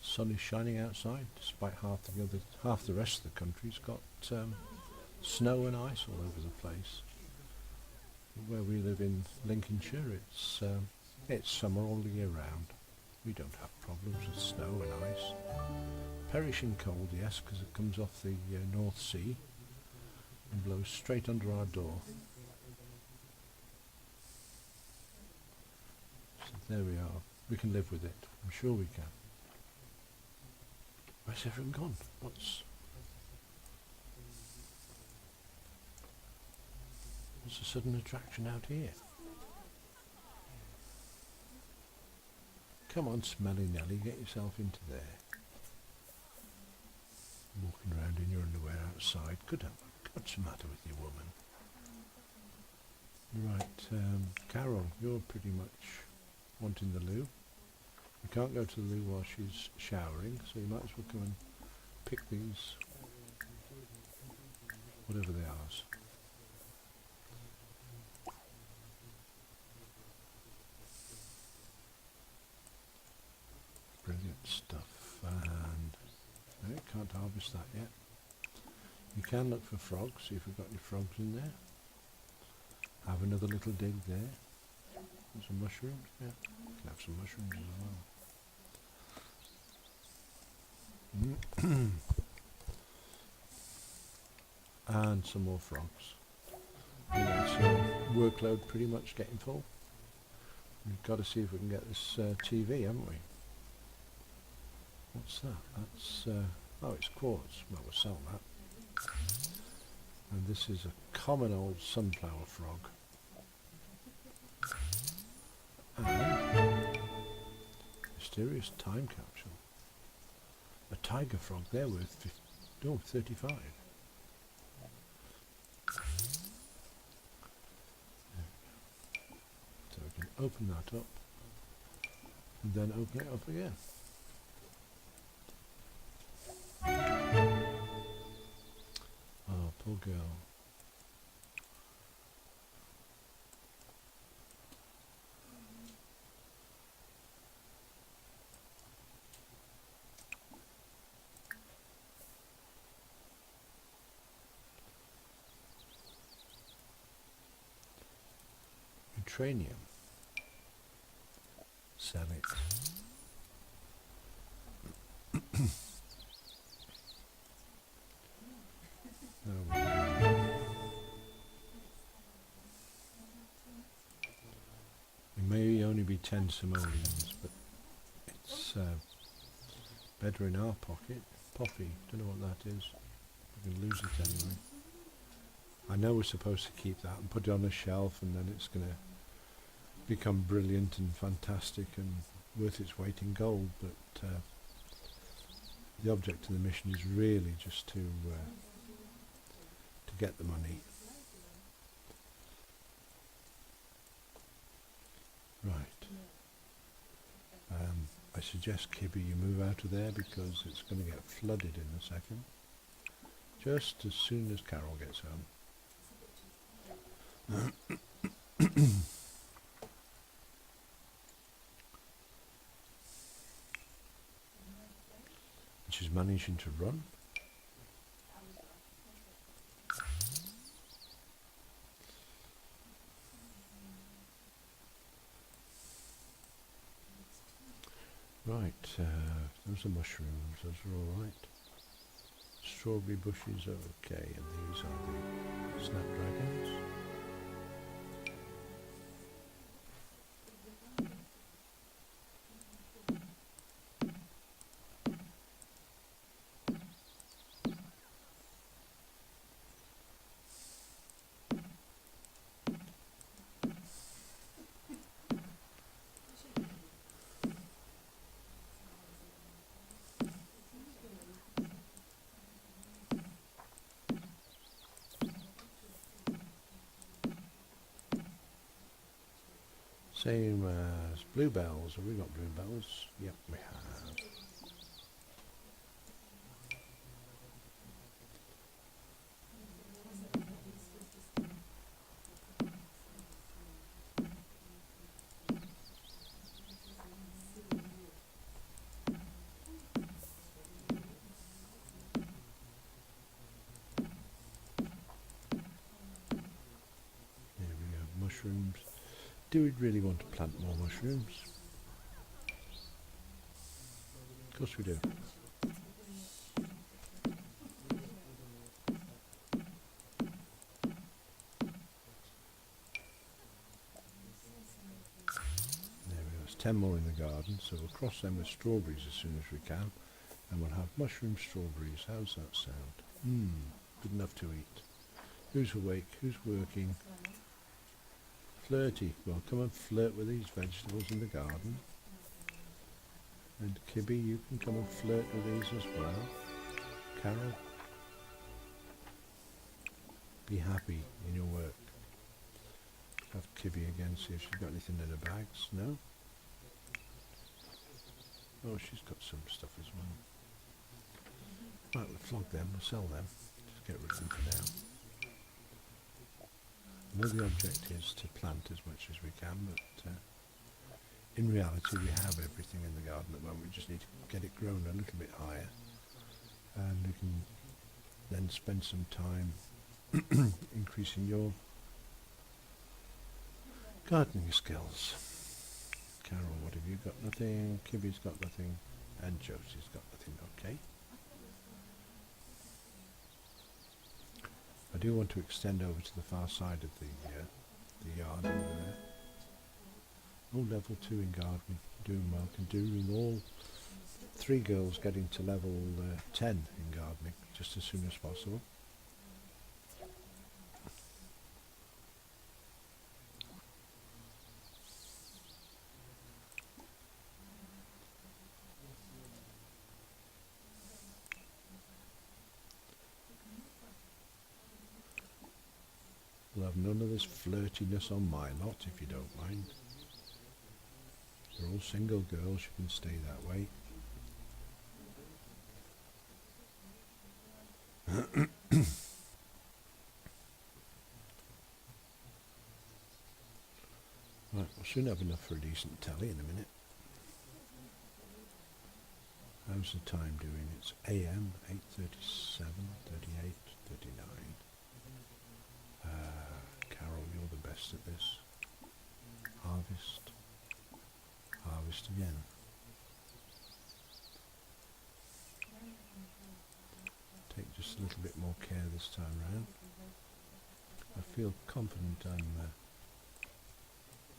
sun is shining outside, despite half the rest of the country's got snow and ice all over the place. Where we live in Lincolnshire, it's summer all the year round. We don't have problems with snow and ice. Perishing cold, yes, because it comes off the North Sea and blows straight under our door. There we are. We can live with it. I'm sure we can. Where's everyone gone? What's the sudden attraction out here? Come on, Smelly Nelly, get yourself into there. Walking around in your underwear outside. What's the matter with you, woman? Right, Carol, you're pretty much wanting the loo. You can't go to the loo while she's showering, so you might as well come and pick these, whatever they are. Brilliant stuff. And no, can't harvest that yet. You can look for frogs, see if we've got any frogs in there. Have another little dig there. Some mushrooms, yeah. You can have some mushrooms as well. And some more frogs. So workload pretty much getting full. We've got to see if we can get this TV, haven't we? What's that? That's, oh, it's quartz. Well, we'll sell that. And this is a common old sunflower frog. And mysterious time capsule. A tiger frog, they're worth 35. There we go. So we can open that up and then open it up again. Oh, poor girl. Neutranium. Sell it. It may only be 10 simoleons, but it's better in our pocket. Poppy, don't know what that is. We can lose it anyway. I know we're supposed to keep that and put it on a shelf, and then it's going to become brilliant and fantastic and worth its weight in gold, but the object of the mission is really just to get the money. Right. I suggest, Kibby, you move out of there because it's going to get flooded in a second. Just as soon as Carol gets home. She's managing to run. Right, those are mushrooms, those are all right. Strawberry bushes are okay, and these are the snapdragons. Same as bluebells. Have we got bluebells? Yep, we have. There we go, mushrooms. Do we really want to plant more mushrooms? Of course we do. There we go, it's 10 more in the garden, so we'll cross them with strawberries as soon as we can, and we'll have mushroom strawberries. How's that sound? Good enough to eat. Who's awake? Who's working? Flirty. Well, come and flirt with these vegetables in the garden. And Kibby, you can come and flirt with these as well. Carol, be happy in your work. Have Kibby again, see if she's got anything in her bags. No? Oh, she's got some stuff as well. Right, we'll flog them, we'll sell them. Just get rid of them for now. I know the object is to plant as much as we can, but in reality we have everything in the garden at the moment. We just need to get it grown a little bit higher, and we can then spend some time increasing your gardening skills. Carol, what have you got? Nothing. Kibby's got nothing, and Josie's got nothing. Okay. I do want to extend over to the far side of the yard over there. Oh, level 2 in gardening. Doing well. Can do with all 3 girls getting to level 10 in gardening just as soon as possible. We'll have none of this flirtiness on my lot, if you don't mind. You're all single girls, you can stay that way. Right, we'll soon have enough for a decent telly in a minute. How's the time doing? It's AM, 8:37, 38, 39. Carol, you're the best at this. Harvest. Harvest again. Take just a little bit more care this time round. I feel confident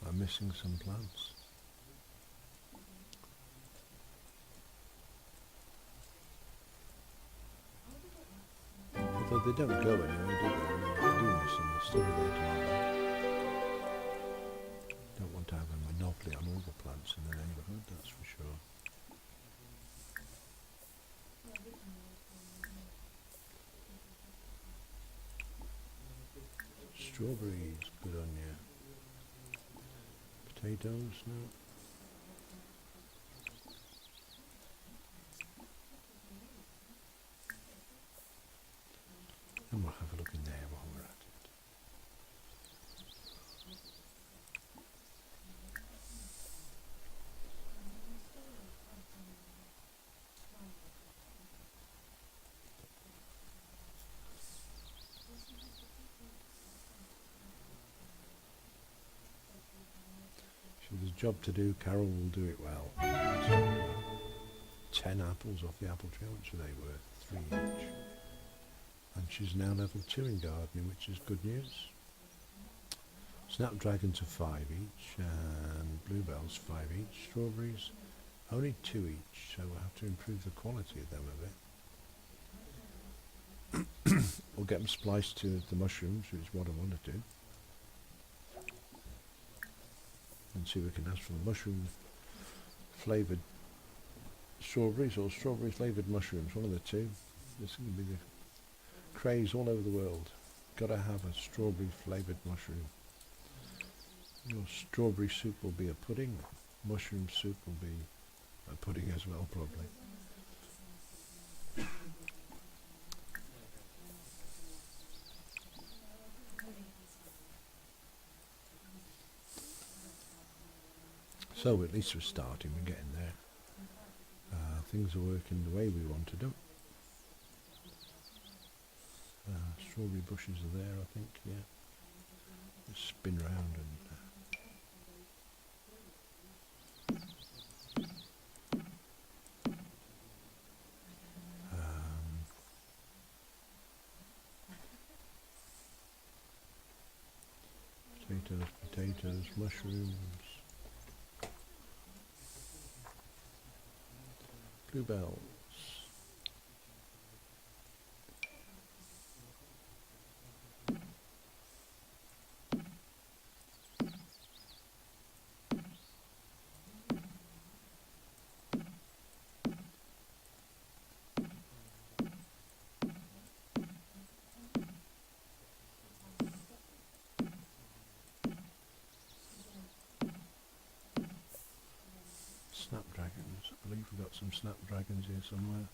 I'm missing some plants. Although they don't go anywhere, do they? I do miss them, they're still there tomorrow. Don't want to have a monopoly on all the plants in the neighbourhood, that's for sure. Strawberries, good on you. Potatoes, no. And we'll have a look in there while we're at it. So there's a job to do, Carol will do it well. So, 10 apples off the apple tree, how much are they worth? 3 each. And she's now level 2 in gardening, which is good news. Snapdragons are 5 each, and bluebells 5 each. Strawberries, only 2 each, so we'll have to improve the quality of them a bit. We'll get them spliced to the mushrooms, which is what I want to do. And see if we can ask for mushroom flavoured strawberries or strawberry flavoured mushrooms, one of the two. This is going to be the craze all over the world. Gotta have a strawberry flavoured mushroom. Your strawberry soup will be a pudding. Mushroom soup will be a pudding as well, probably. So at least we're starting, we're getting there. Things are working the way we wanted them. Strawberry bushes are there, I think, yeah. Just spin round and potatoes, mushrooms. Bluebells. Snapdragons. I believe we've got some snapdragons here somewhere.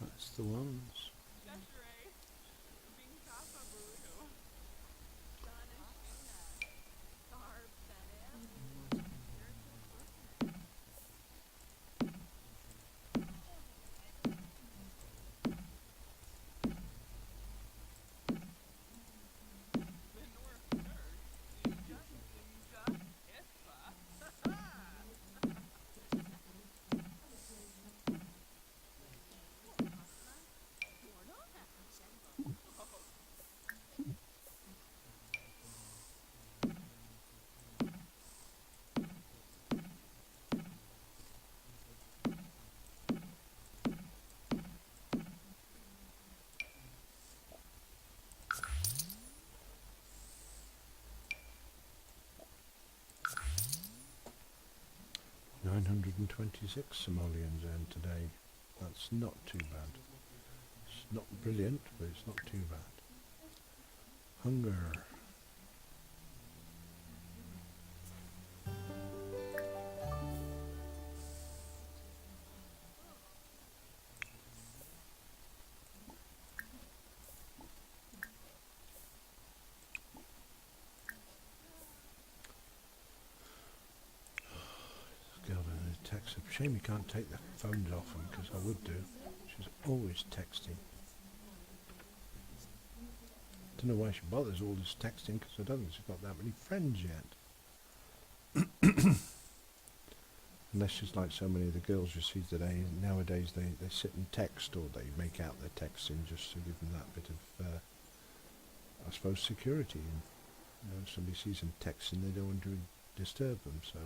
That's the ones. Desiree. Being Papa Burrito. $926 simoleons earned today. That's not too bad. It's not brilliant, but it's not too bad. Hunger. Girl in a text. Shame you can't take the phones off them, because I would do. She's always texting. Don't know why she bothers all this texting, because I don't think she's got that many friends yet. Unless she's like so many of the girls you see today. Nowadays they sit and text, or they make out their texting just to give them that bit of, I suppose, security. And, you know, if somebody sees them texting, they don't want to disturb them, so...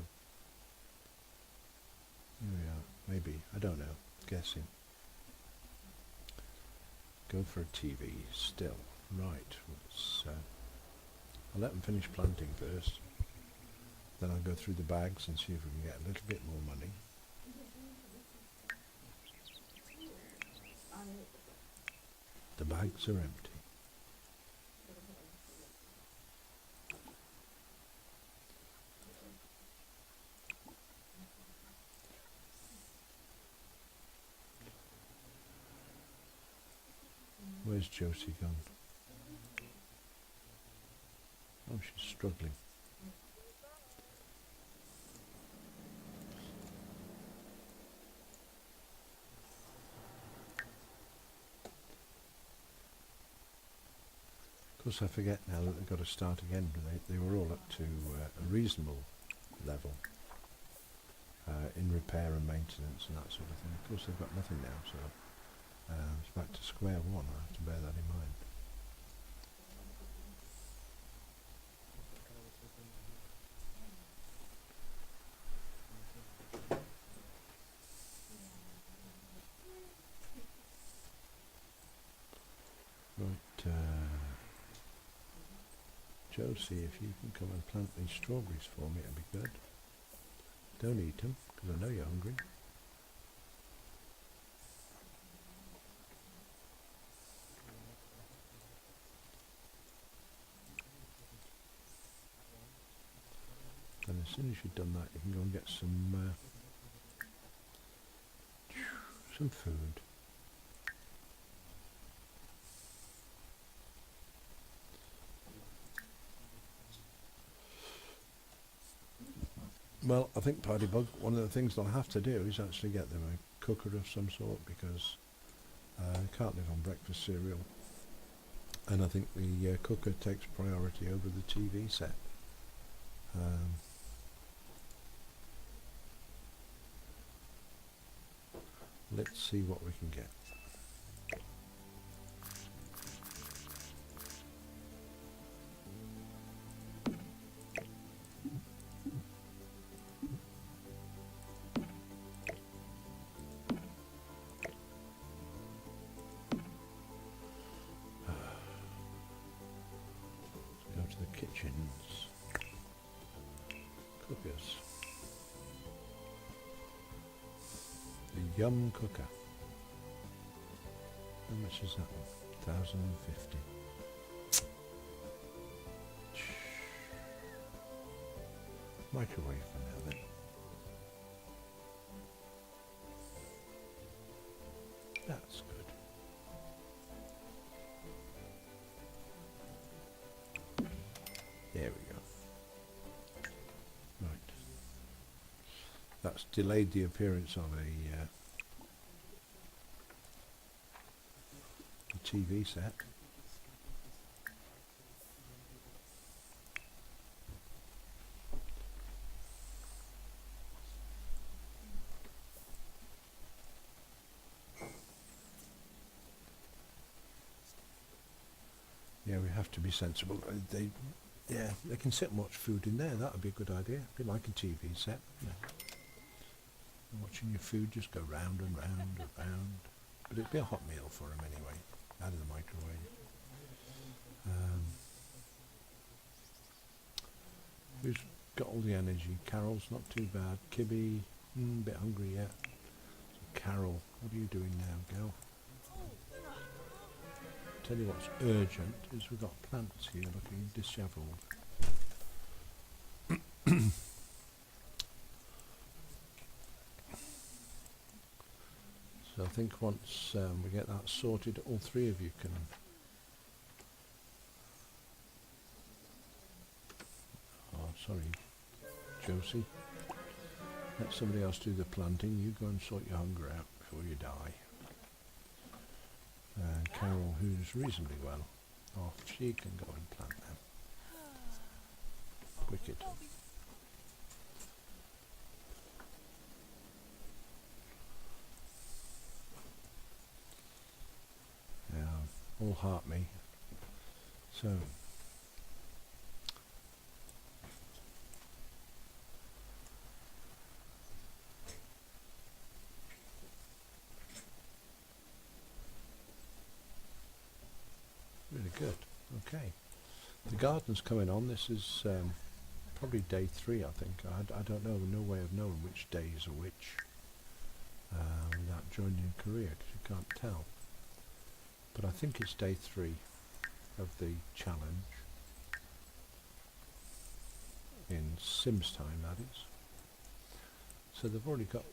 Here we are. Maybe. I don't know. Guessing. Go for a TV. Still. Right. Let's, I'll let them finish planting first. Then I'll go through the bags and see if we can get a little bit more money. The bags are empty. Where's Josie gone? Oh, she's struggling. Of course, I forget now that they've got to start again. They were all up to a reasonable level in repair and maintenance and that sort of thing. Of course, they've got nothing now, so it's back to square one. I have to bear that in mind. Right, Josie, if you can come and plant these strawberries for me, it'd be good. Don't eat them, because I know you're hungry. And as soon as you've done that, you can go and get some food. Well, I think Partybug, one of the things they'll have to do is actually get them a cooker of some sort, because they can't live on breakfast cereal. And I think the cooker takes priority over the TV set. Let's see what we can get. kitchens. Cookers. The Yum Cooker. How much is that one? 1,050. Microwave for now then. That's good. There we go. Right. That's delayed the appearance of a TV set. Yeah, we have to be sensible. They can sit and watch food in there. That would be a good idea. Be like a TV set. Yeah. Watching your food just go round and round and round. But it'd be a hot meal for them anyway, out of the microwave. Who's got all the energy? Carol's not too bad. Kibby, a bit hungry yet. So Carol, what are you doing now, girl? Tell you what's urgent is we've got plants here looking dishevelled. So I think once we get that sorted, all three of you can. Oh, sorry, Josie. Let somebody else do the planting. You go and sort your hunger out before you die. And Carol, who's reasonably well off, she can go and plant them. Wicked. Yeah, all heart me. So, really good. Okay. The garden's coming on. This is probably day 3, I think. I don't know. No way of knowing which days are which without joining Korea, because you can't tell. But I think it's day 3 of the challenge. In Sims time, that is. So they've already got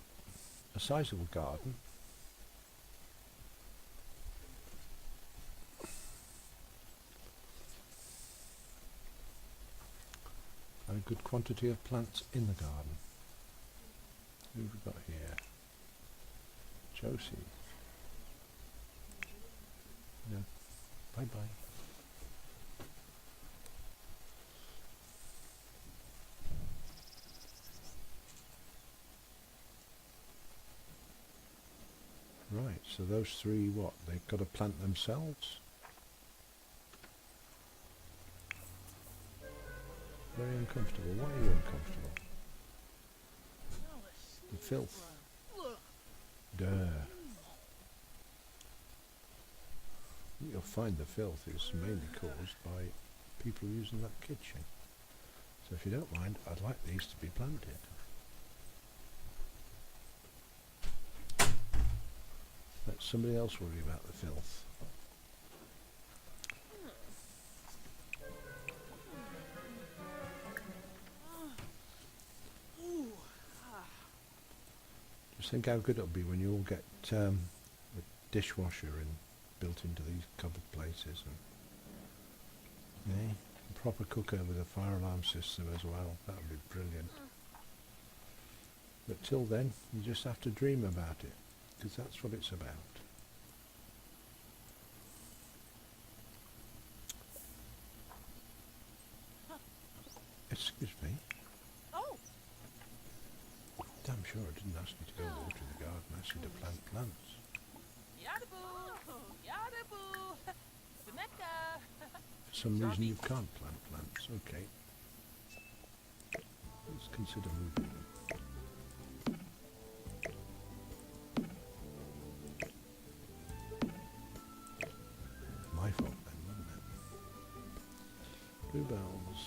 a sizable garden. And a good quantity of plants in the garden. Who have we got here? Josie. No. Bye bye. Right, so those 3, what? They've got to plant themselves? Very uncomfortable. Why are you uncomfortable? The filth. Duh. You'll find the filth is mainly caused by people using that kitchen. So if you don't mind, I'd like these to be planted. Let somebody else worry about the filth. Just think how good it'll be when you all get a dishwasher built into these cupboard places, and a proper cooker with a fire alarm system as well. That would be brilliant. But till then, you just have to dream about it, because that's what it's about. Excuse me. Oh, Damn sure I didn't ask you to go water the garden. I asked you to plant plants. yada-boo, yada-boo, Jamaica. For some reason you can't plant plants. Okay. Let's consider moving them. My fault then, wasn't it? Bluebells.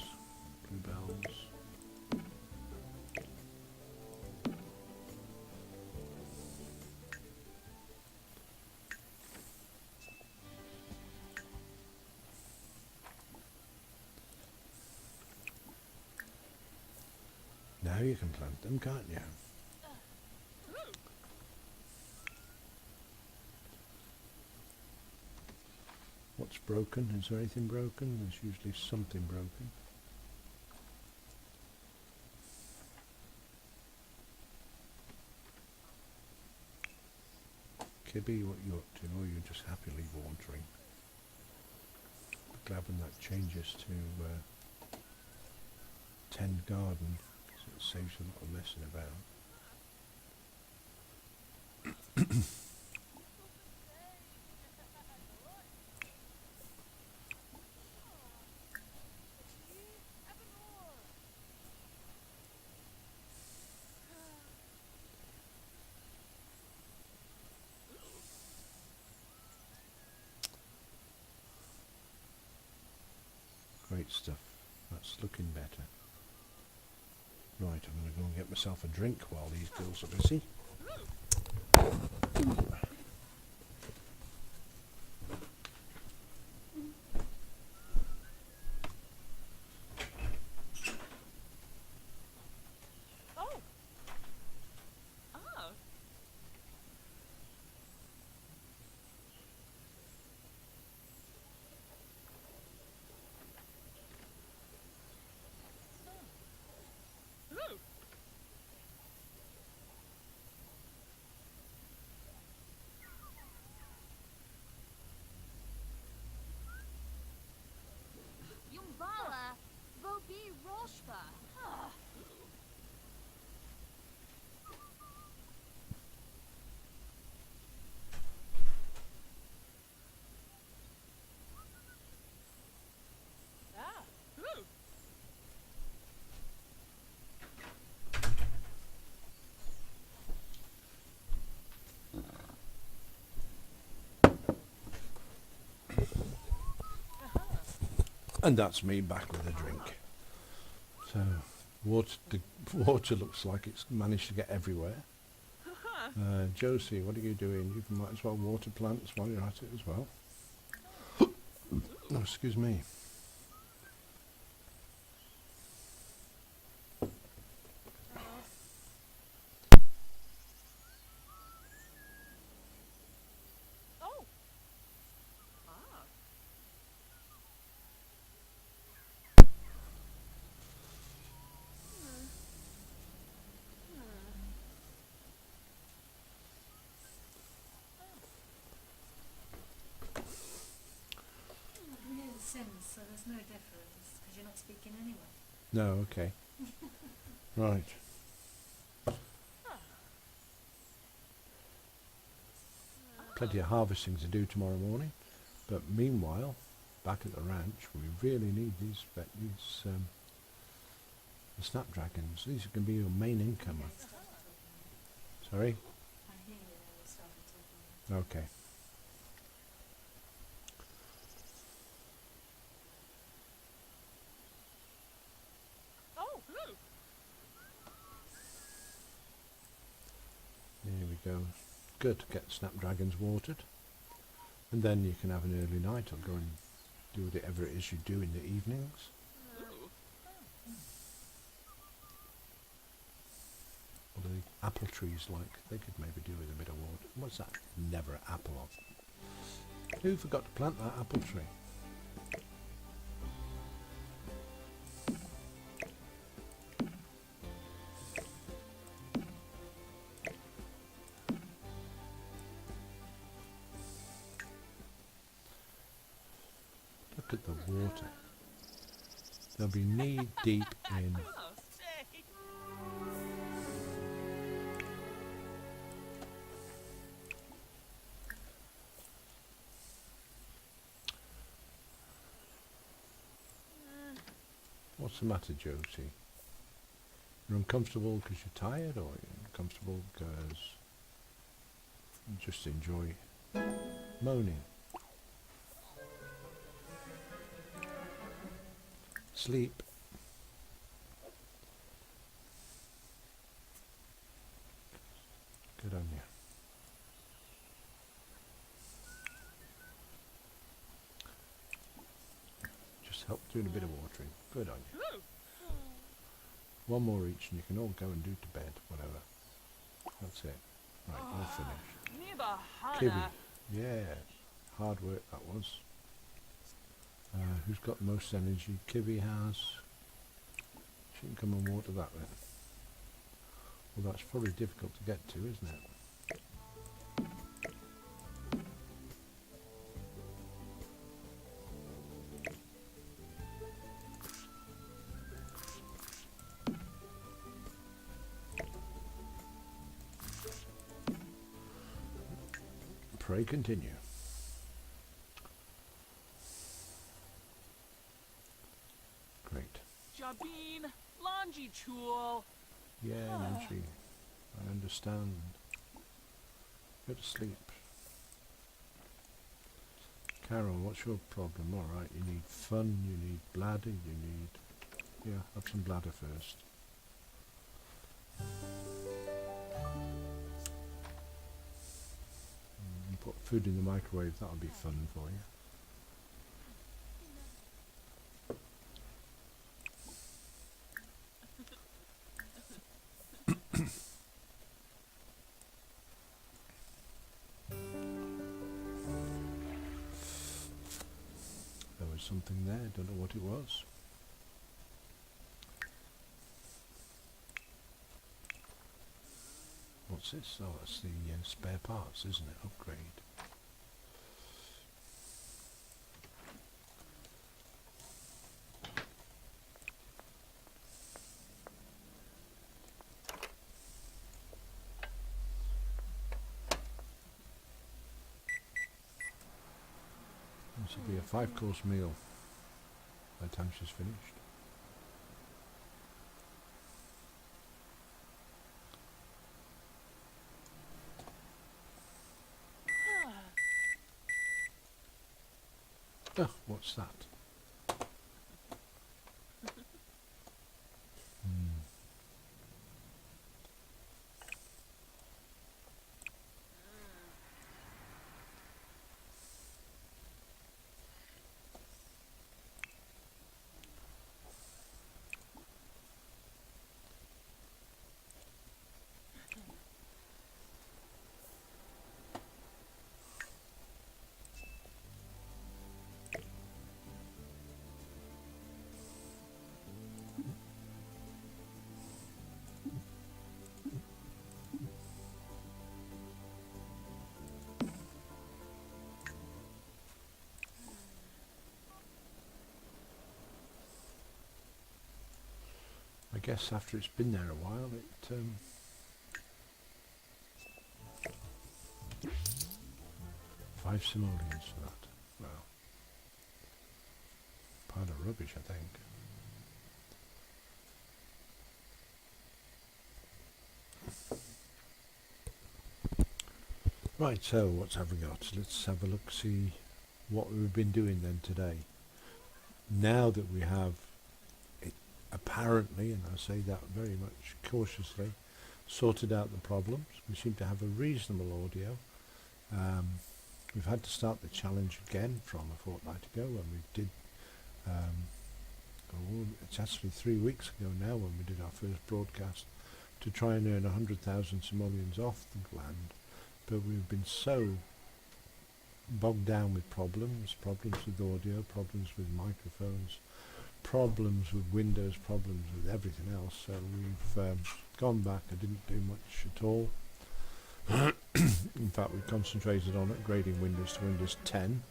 Now you can plant them, can't you? What's broken? Is there anything broken? There's usually something broken. Kibby, what you up to? Or you're just happily watering? Glad when that changes to tend garden, because it saves a lot of messing about. Great stuff. That's looking better. Right, I'm going to go and get myself a drink while these girls are busy. Oh. Oh. Ooh. Yumbala, Vobi Roshka. Ah. Ooh. And that's me back with a drink. So, the water looks like it's managed to get everywhere. Josie, what are you doing? You might as well water plants while you're at it as well. Oh, excuse me. Oh. Ah. We know the Sims, so there's no difference, because you're not speaking anyway. No, okay. Right. Plenty of harvesting to do tomorrow morning. But meanwhile, back at the ranch, we really need these the snapdragons. These can be your main income. Yeah, you started talking. Sorry? I hear you now, you started talking. Okay. Oh. Ooh. There we go. Good. Get snapdragons watered. And then you can have an early night or go and do whatever it is you do in the evenings. Ooh. Or the apple trees, like, they could maybe do with a bit of water. What's that? Never apple on. Who forgot to plant that apple tree? Look at the water. They'll be knee deep in. Oh, say. What's the matter, Josie? You're uncomfortable because you're tired, or you're uncomfortable because you just enjoy moaning? Sleep. Good on you. Just help doing a bit of watering. Good on you. Ooh. One more each and you can all go and do to bed, whatever. That's it. Right, all finished. Niba Kiwi. Hana. Yeah, hard work that was. Who's got the most energy? Kiwi has. She can come and water that then. Well, that's probably difficult to get to, isn't it? Pray continue. Great. Jabin. Longitude. Yeah, Nancy, I understand. Go to sleep. Carol, what's your problem? Alright, you need fun, you need bladder, you need... Yeah, have some bladder first. And put food in the microwave, that'll be fun for you. There was something there, don't know what it was. What's this? Oh, that's the spare parts, isn't it? Upgrade. This will be a 5-course meal by the time she's finished. Oh, what's that? Hmm. I guess after it's been there a while, it 5 simoleons for that. Well, pile of rubbish, I think. Right, so what have we got? Let's have a look, see what we've been doing then today. Now that we have it apparently, and I say that very much cautiously, sorted out the problems, we seem to have a reasonable audio. We've had to start the challenge again from a fortnight ago when we did, it's actually 3 weeks ago now when we did our first broadcast to try and earn 100,000 simoleons off the land. But we've been so bogged down with problems with audio, problems with microphones, problems with Windows, problems with everything else. So we've gone back. I didn't do much at all. In fact, we concentrated on upgrading Windows to Windows 10,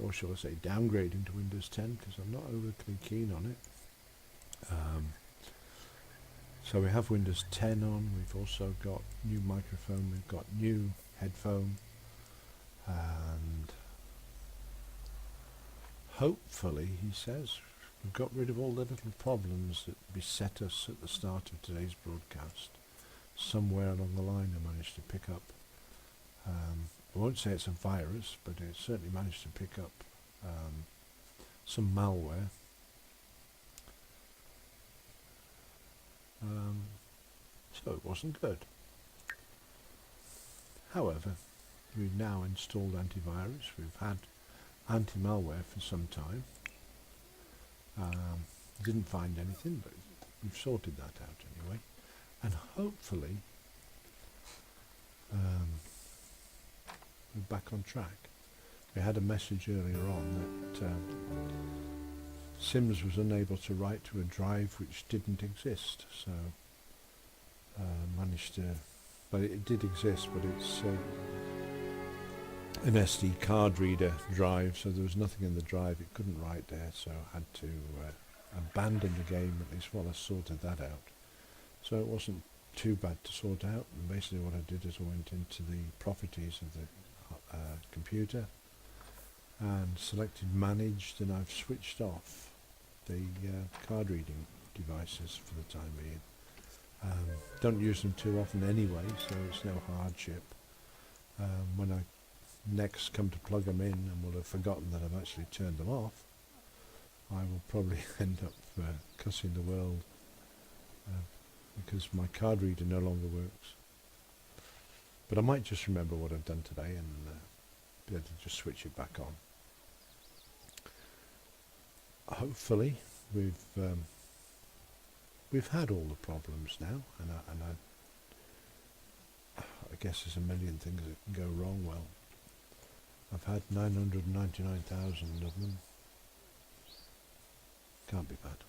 or shall I say downgrading to Windows 10, because I'm not overly keen on it. So we have Windows 10 on, we've also got new microphone, we've got new headphone, and hopefully, he says, we've got rid of all the little problems that beset us at the start of today's broadcast. Somewhere along the line I managed to pick up, I won't say it's a virus, but it certainly managed to pick up some malware. So it wasn't good. However, we've now installed antivirus. We've had anti-malware for some time. Didn't find anything, but we've sorted that out anyway, and hopefully we're back on track. We had a message earlier on that Sims was unable to write to a drive which didn't exist, so managed to, but it did exist, but it's an SD card reader drive, so there was nothing in the drive, it couldn't write there, so I had to abandon the game at least while I sorted that out. So it wasn't too bad to sort out, and basically what I did is I went into the properties of the computer and selected managed, and I've switched off the card reading devices for the time being. Don't use them too often anyway, so it's no hardship. When I next come to plug them in and will have forgotten that I've actually turned them off, I will probably end up cussing the world because my card reader no longer works. But I might just remember what I've done today and be able to just switch it back on. Hopefully we've had all the problems now, and I guess there's a million things that can go wrong. Well, I've had 999,000 of them. Can't be bad.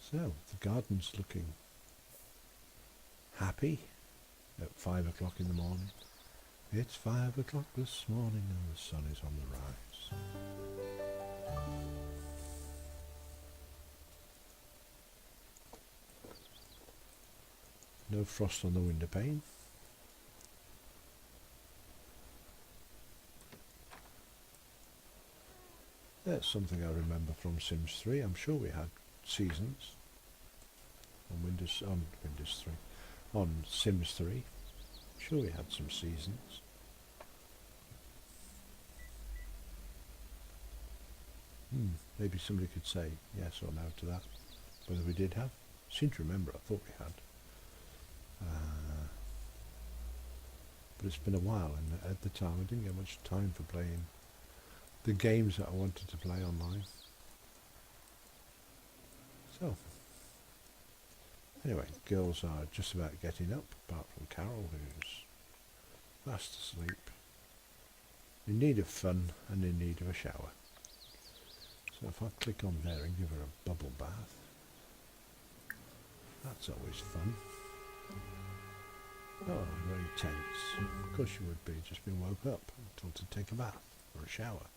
So the garden's looking happy at 5 o'clock in the morning. It's 5 o'clock this morning and the sun is on the rise. No frost on the window pane. That's something I remember from Sims 3. I'm sure we had seasons on Windows 3. On Sims 3. Sure we had some seasons. Maybe somebody could say yes or no to that. Whether we did have. Seem to remember, I thought we had. But it's been a while, and at the time I didn't get much time for playing the games that I wanted to play online. So, anyway, girls are just about getting up, apart from Carol, who's fast asleep, in need of fun and in need of a shower. So if I click on there and give her a bubble bath, that's always fun. Oh, very tense. Of course you would be, just been woke up until to take a bath or a shower.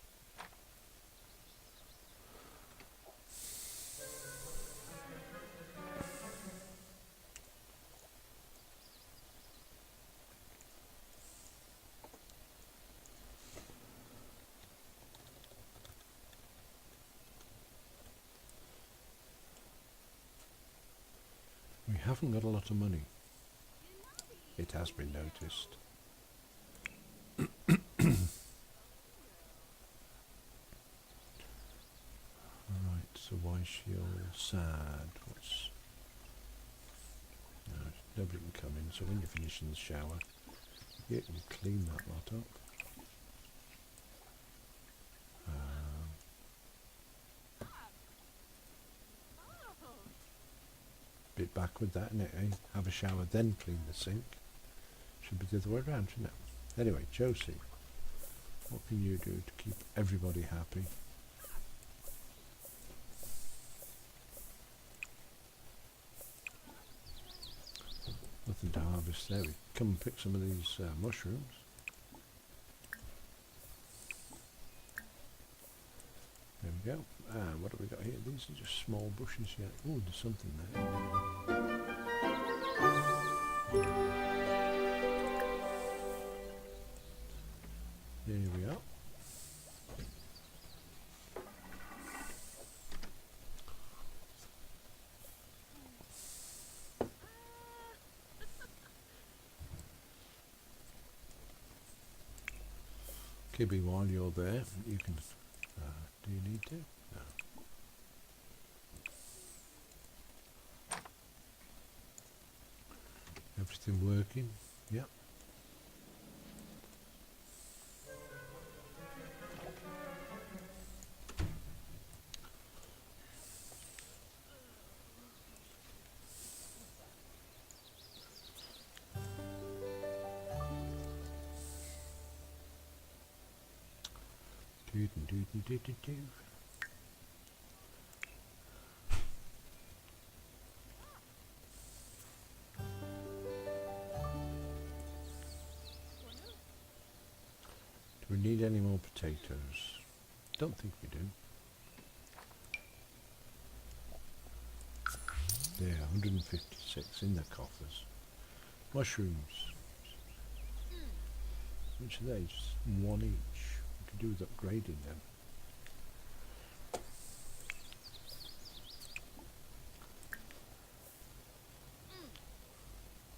We haven't got a lot of money. It has been noticed. Alright, so why is she all sad? No, nobody can come in, so when you're finishing the shower, you can clean that lot up. Bit backward that, innit, eh? Have a shower, then clean the sink. Should be the other way around, shouldn't it? Anyway, Josie, what can you do to keep everybody happy? Nothing to harvest there. We come and pick some of these mushrooms. There we go. What have we got here? These are just small bushes yet. Oh, there's something there. There we are. Kibby, while you're there, you can... do you need to? No. Everything working? Yep. do do do do do do. Do we need any more potatoes? Don't think we do. There, 156 in the coffers. Mushrooms. Which are they? Just one each. We could do with upgrading them.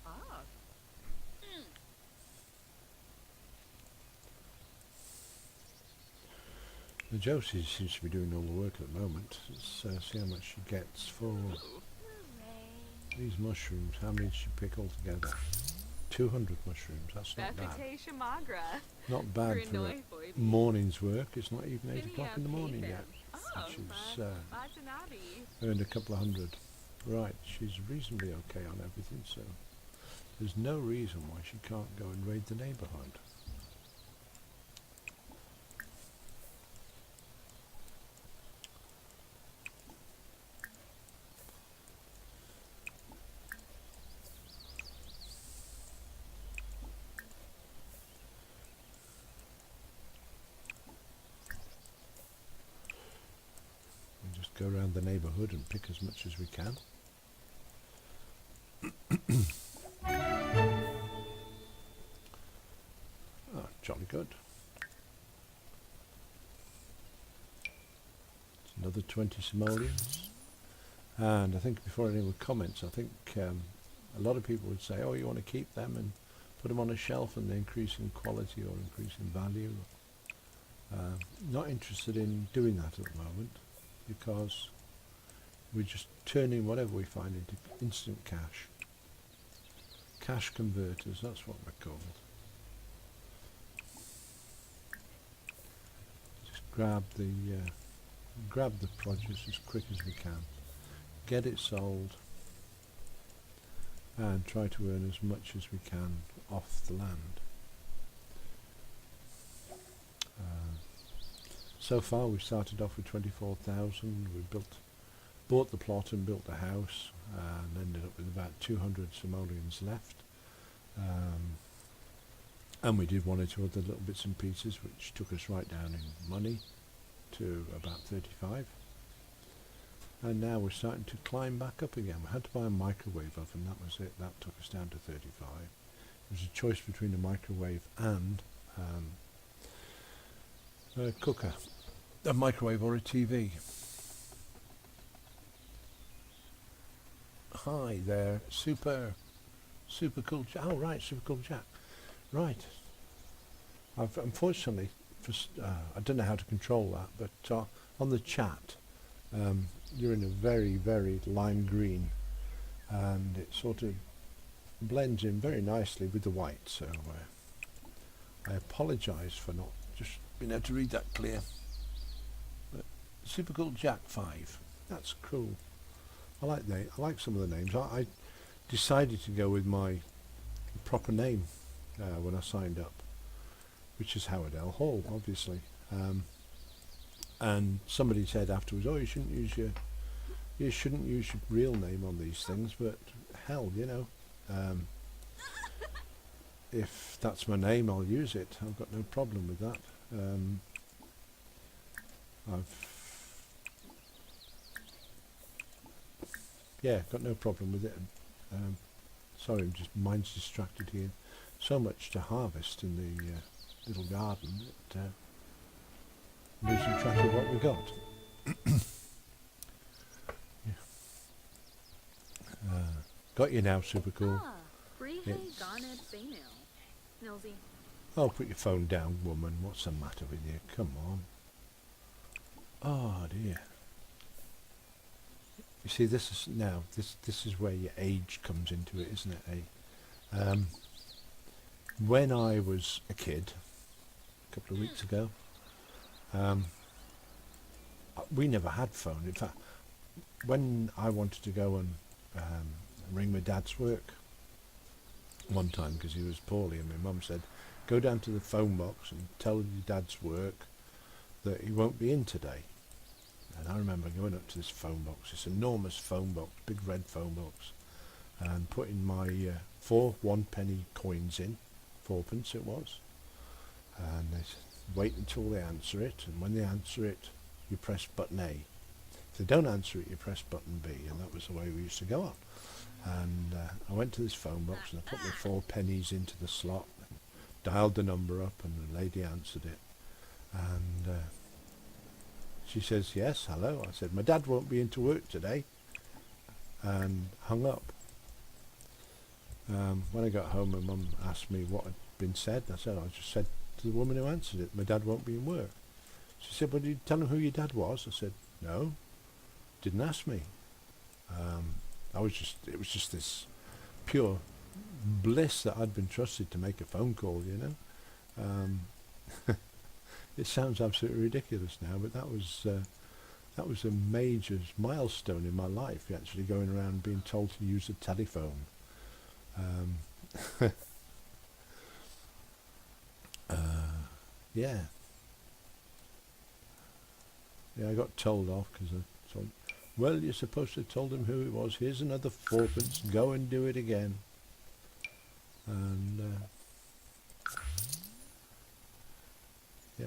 Ah. The Josie seems to be doing all the work at the moment. Let's see how much she gets for Hooray. these mushrooms. How many did she pick altogether? 200 mushrooms. That's not bad. Shamagra. Not bad for a morning's work. It's not even 8 o'clock in the morning yet. Oh, She's Watanabe. earned a couple of hundred. Right, she's reasonably okay on everything, so there's no reason why she can't go and raid the neighbourhood. We just go around the neighbourhood and pick as much as we can. Oh, jolly good. It's another 20 simoleons. And I think before anyone comments, I think a lot of people would say, oh, you want to keep them and put them on a shelf and they increase in quality or increase in value. Not interested in doing that at the moment because we're just turning whatever we find into instant cash. Cash converters, that's what we're called. Just grab the produce as quick as we can, get it sold, and try to earn as much as we can off the land. So far we've started off with 24,000. We bought the plot and built the house and ended up with about 200 simoleons left. And we did one or two other little bits and pieces which took us right down in money to about 35. And now we're starting to climb back up again. We had to buy a microwave oven, that was it. That took us down to 35. It was a choice between a microwave and a cooker, a microwave or a TV. Hi there, super cool Jack. Oh right, super cool Jack. Right. I've unfortunately, I don't know how to control that, but on the chat, you're in a very, very lime green, and it sort of blends in very nicely with the white. So I apologise for not just being able to read that clear. But super cool Jack 5. That's cool. I like some of the names. I decided to go with my proper name when I signed up, which is Howard L. Hall, obviously. And somebody said afterwards, "Oh, you shouldn't use your real name on these things." But hell, you know, if that's my name, I'll use it. I've got no problem with that. Got no problem with it. Sorry, I'm just mind's distracted here. So much to harvest in the little garden that losing track of what we got. Got you now, super cool. Ah, Brihe It's- Garnet Bainil. Nilsy. Oh, put your phone down, woman. What's the matter with you? Come on. Oh dear. You see, this is where your age comes into it, isn't it? Eh? When I was a kid, a couple of weeks ago, we never had phone. In fact, when I wanted to go and ring my dad's work one time because he was poorly, and my mum said, "Go down to the phone box and tell your dad's work that he won't be in today. And I remember going up to this phone box, this enormous phone box, big red phone box, and putting my 4 1-penny coins in, 4pence it was, and they said, wait until they answer it, and when they answer it, you press button A. If they don't answer it, you press button B, and that was the way we used to go on. And I went to this phone box and I put my 4 pennies into the slot, and dialed the number up, and the lady answered it. And she says, yes, hello. I said, my dad won't be into work today, and hung up. When I got home, my mum asked me what had been said. I said, I just said to the woman who answered it, my dad won't be in work. She said, well, did you tell him who your dad was? I said, no, didn't ask me. It was just this pure bliss that I'd been trusted to make a phone call, you know. It sounds absolutely ridiculous now, but that was a major milestone in my life, actually going around being told to use the telephone. Yeah. Yeah, I got told off because I told, well, you're supposed to have told him who it was. Here's another 4pence. Go and do it again. And yeah.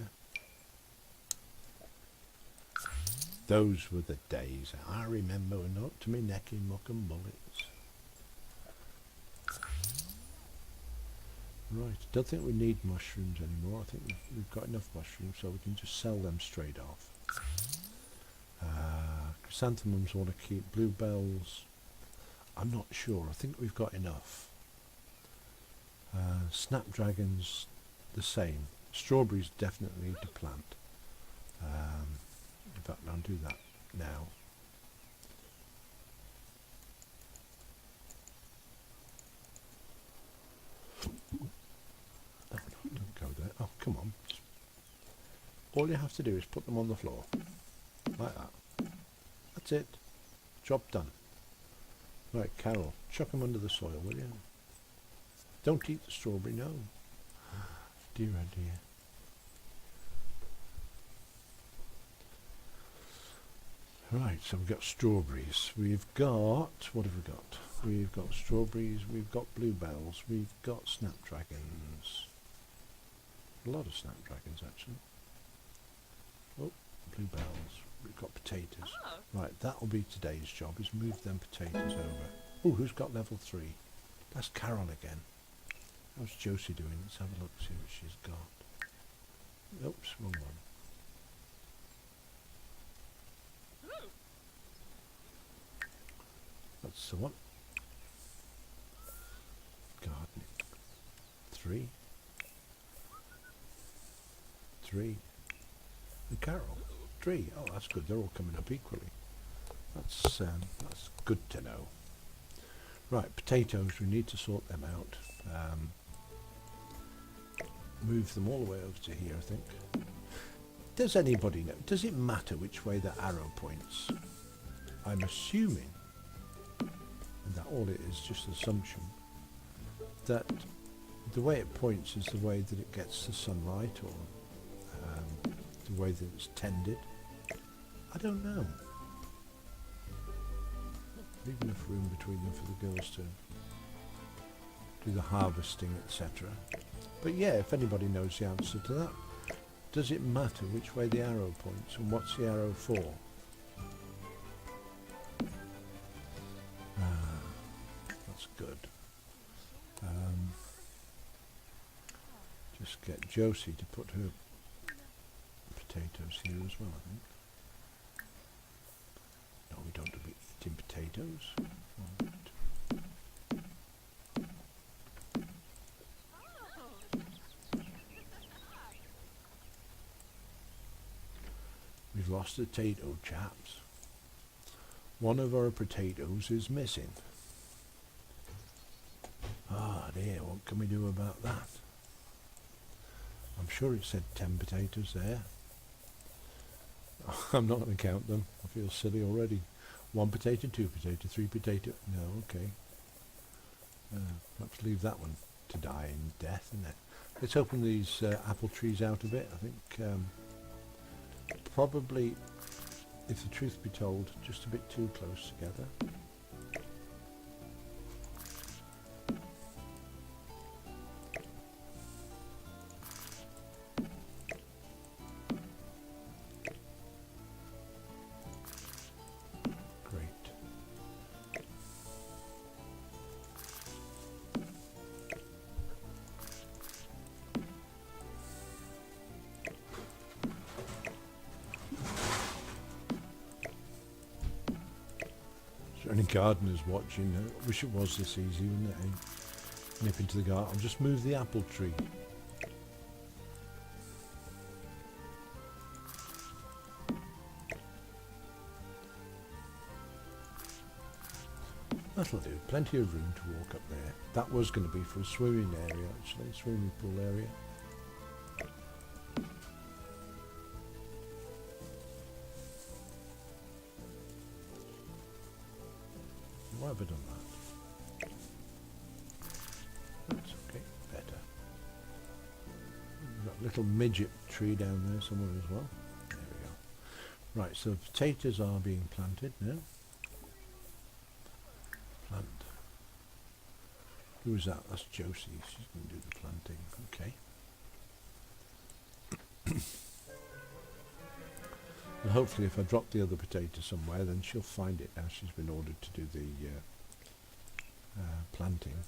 Those were the days. I remember when up to me neck in muck and bullets. Right, don't think we need mushrooms anymore. I think we've got enough mushrooms so we can just sell them straight off. Chrysanthemums want to keep. Bluebells, I'm not sure. I think we've got enough. Snapdragons, the same. Strawberries definitely need to plant. In fact, I'll do that now. No, don't go there. Oh, come on. All you have to do is put them on the floor. Like that. That's it. Job done. Right, Carol, chuck them under the soil, will you? Don't eat the strawberry, no. Dear, oh dear. Right, so we've got strawberries. We've got, what have we got? We've got strawberries, we've got bluebells, we've got snapdragons. A lot of snapdragons, actually. Oh, bluebells. We've got potatoes. Oh. Right, that'll be today's job, is move them potatoes over. Oh, who's got level 3? That's Carol again. How's Josie doing? Let's have a look, see what she's got. Oops, wrong one. That's the one. Gardening. 3. 3. And Carol. 3. Oh, that's good. They're all coming up equally. That's good to know. Right, potatoes. We need to sort them out. Move them all the way over to here, I think. Does anybody know? Does it matter which way the arrow points? I'm assuming, and that all it is just assumption, that the way it points is the way that it gets the sunlight, or the way that it's tended. I don't know. Leave enough room between them for the girls to do the harvesting, etc. But yeah, if anybody knows the answer to that, does it matter which way the arrow points, and what's the arrow for? That's good. Just get Josie to put her potatoes here as well, I think. No, we don't be eating potatoes. Right. We've lost a potato, chaps. One of our potatoes is missing. Ah dear, what can we do about that? I'm sure it said 10 potatoes there. I'm not going to count them. I feel silly already. 1 potato, 2 potato, 3 potato. No, okay. Perhaps leave that one to die in death, isn't it? Let's open these apple trees out a bit. I think probably, if the truth be told, just a bit too close together. Great. Is there any gardeners watching? I wish it was this easy, wouldn't it? Eh? Nip into the garden. I'll just move the apple tree. That'll do. Plenty of room to walk up there. That was going to be for a swimming area, actually, swimming pool area. Why have I done that? That's okay, better. We've got a little midget tree down there somewhere as well. There we go. Right, so potatoes are being planted now. Plant. Who is that? That's Josie. She's going to do the planting. Okay. And hopefully if I drop the other potato somewhere, then she'll find it now she's been ordered to do the planting.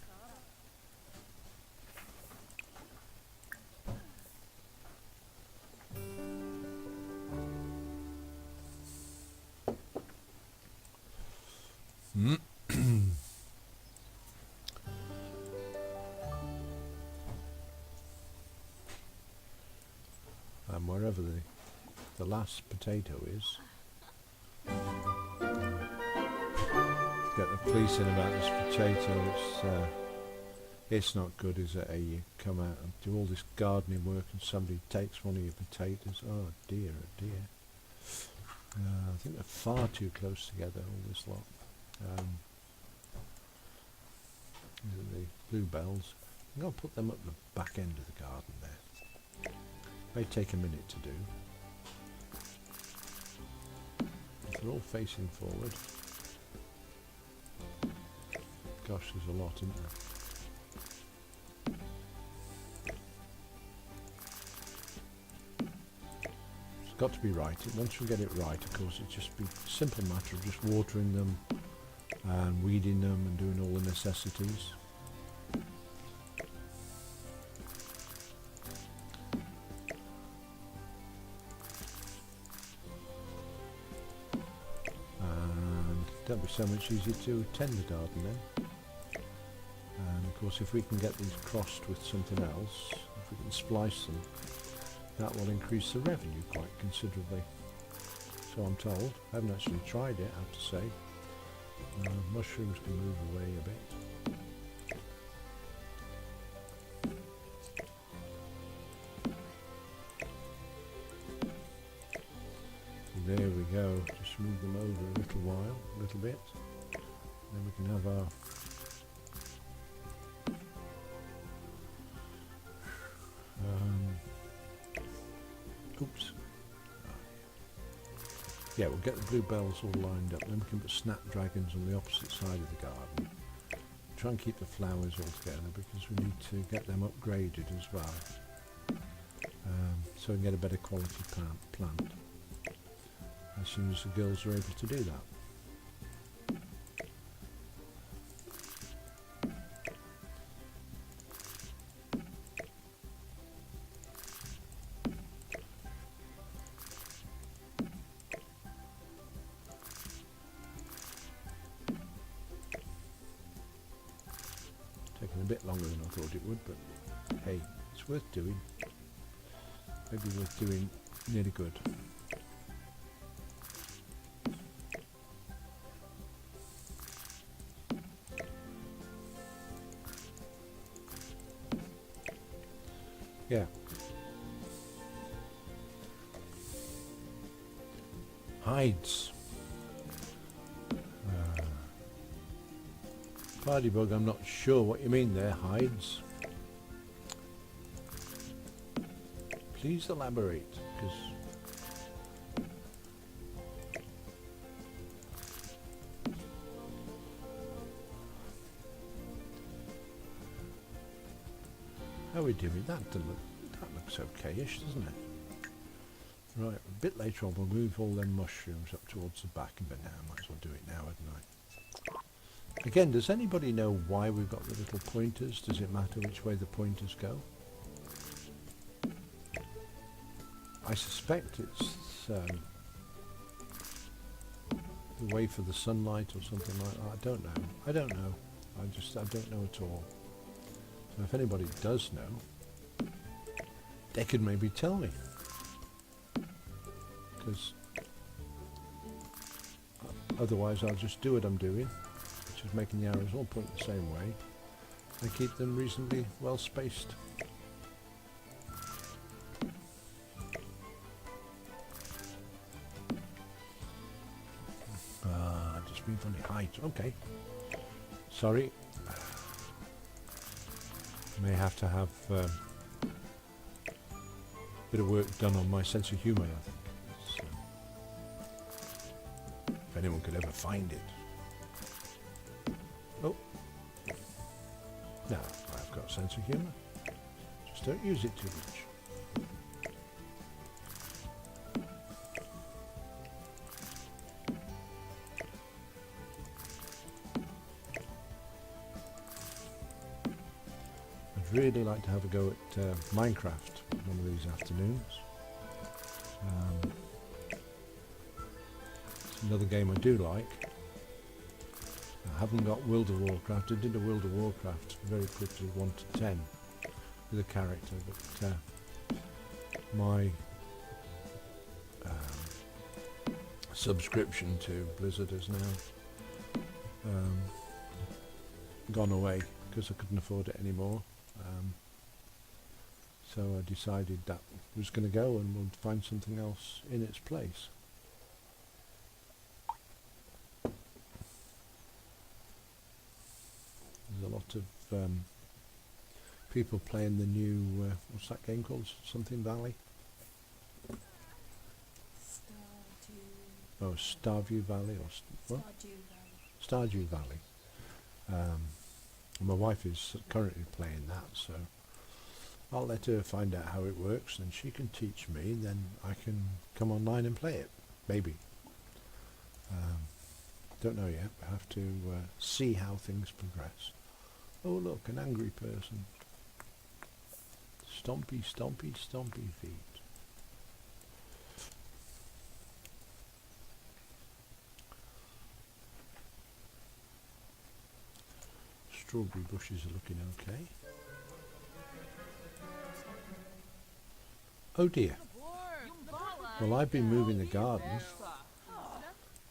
And wherever the last potato is, get the police in about this potato. It's not good, is it? You come out and do all this gardening work and somebody takes one of your potatoes. Oh dear, oh dear. I think they're far too close together, all this lot. These are the bluebells. I'm going to put them up the back end of the garden there. May take a minute to do. If they're all facing forward. Gosh, there's a lot, isn't there? It's got to be right. Once we get it right, of course, it's just be a simple matter of just watering them and weeding them and doing all the necessities. That'll be so much easier to tend the garden then. And of course if we can get these crossed with something else, if we can splice them, that will increase the revenue quite considerably. So I'm told. I haven't actually tried it, I have to say. Mushrooms can move away a bit. There we go, just move them over a little while, a little bit. Then we can have our oops. Yeah, we'll get the bluebells all lined up, then we can put snapdragons on the opposite side of the garden. Try and keep the flowers all together because we need to get them upgraded as well. So we can get a better quality plant. As soon as the girls are able to do that. Taking a bit longer than I thought it would, but hey, it's worth doing. Maybe worth doing nearly good. Yeah. Hides. Ladybug, I'm not sure what you mean there, hides. Please elaborate, because How are we doing? That looks okayish, doesn't it? Right, a bit later on we'll move all them mushrooms up towards the back, but now I might as well do it now, hadn't I? Again, does anybody know why we've got the little pointers? Does it matter which way the pointers go? I suspect it's the way for the sunlight or something like that. I don't know. I don't know. I don't know at all. So if anybody does know, they could maybe tell me. Because otherwise I'll just do what I'm doing, which is making the arrows all point the same way and keep them reasonably well spaced. Just being funny. Height. Okay. Sorry. May have to have a bit of work done on my sense of humour, I think. If anyone could ever find it. Oh. No, I've got a sense of humour. Just don't use it too much. I'd really like to have a go at Minecraft one of these afternoons. It's another game I do like. I haven't got World of Warcraft. I did a World of Warcraft very quickly, 1 to 10, with a character, but my subscription to Blizzard has now gone away because I couldn't afford it anymore. So I decided that was going to go and we'll find something else in its place. There's a lot of people playing the new, what's that game called? Something Valley? Stardew. Oh, Starview Valley or what? Stardew Valley. Stardew Valley. My wife is currently playing that, so I'll let her find out how it works and she can teach me, then I can come online and play it, maybe. Don't know yet, I have to see how things progress. Oh look, an angry person. Stompy, stompy, stompy feet. Strawberry bushes are looking okay. Oh dear. Well, I've been moving the garden.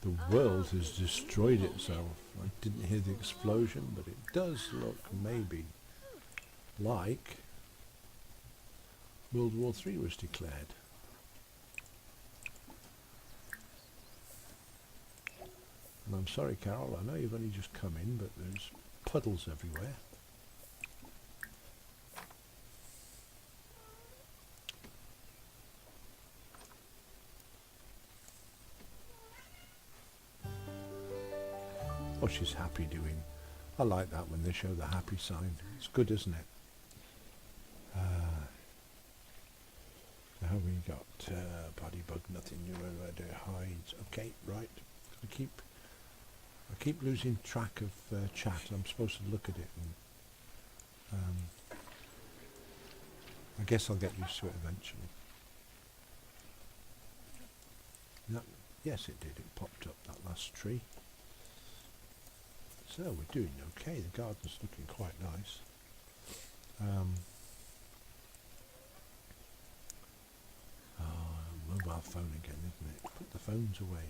The world has destroyed itself. I didn't hear the explosion, but it does look maybe like World War III was declared. And I'm sorry, Carol, I know you've only just come in, but there's puddles everywhere. Oh, she's happy doing. I like that when they show the happy sign. It's good, isn't it? Now we got body bug, nothing new, hides. Okay, right. I keep losing track of chat. I'm supposed to look at it, and I guess I'll get used to it eventually. No, yes, it did. It popped up, that last tree. So we're doing okay. The garden's looking quite nice. Mobile phone again, isn't it? Put the phones away.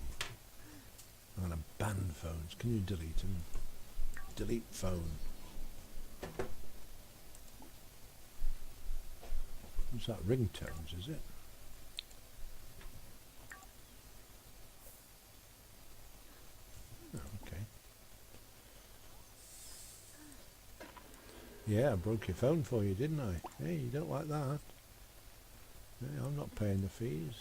I'm going to ban phones. Can you delete them? Delete phone. What's that? Ringtones, is it? Oh, okay. Yeah, I broke your phone for you, didn't I? Hey, you don't like that? Hey, I'm not paying the fees.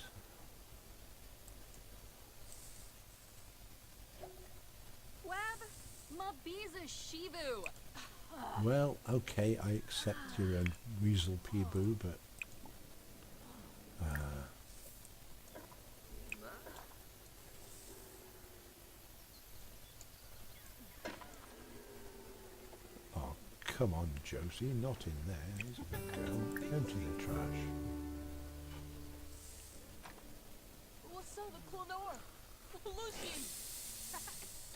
Web Mabiza Shivu. Well, okay, I accept you're a weasel peaboo, but oh, come on, Josie, not in there. He's a good girl. Empty the trash. What's up, the Clonor? Lucian!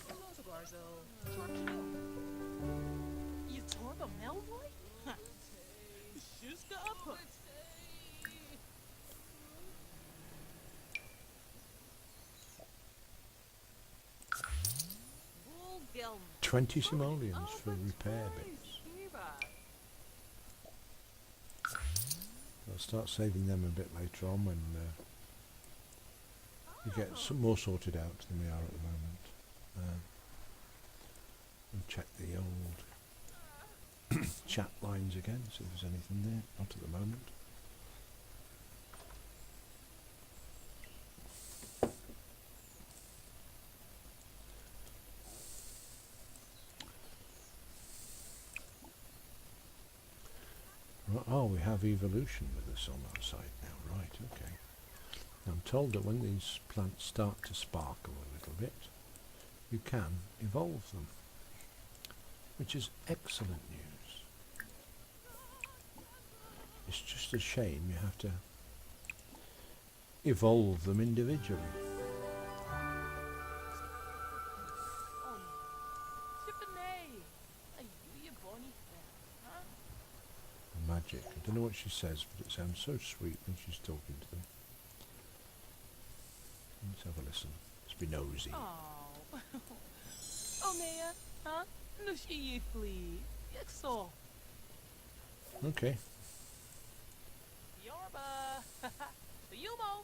Hello, Garzo. George, you tore the Melroy? Just got up. 20 simoleons for repair bits. I'll start saving them a bit later on when we get some more sorted out than we are at the moment. We'll check the old chat lines again, see if there's anything there. Not at the moment. Oh, we have evolution with us on our side now, right, okay. I'm told that when these plants start to sparkle a little bit, you can evolve them, which is excellent news. It's just a shame you have to evolve them individually. Magic. I don't know what she says, but it sounds so sweet when she's talking to them. Let's have a listen. Let's be nosy. Oh. Oh, Nea, huh? No, she flee. So. Okay. Yorba. Yumo.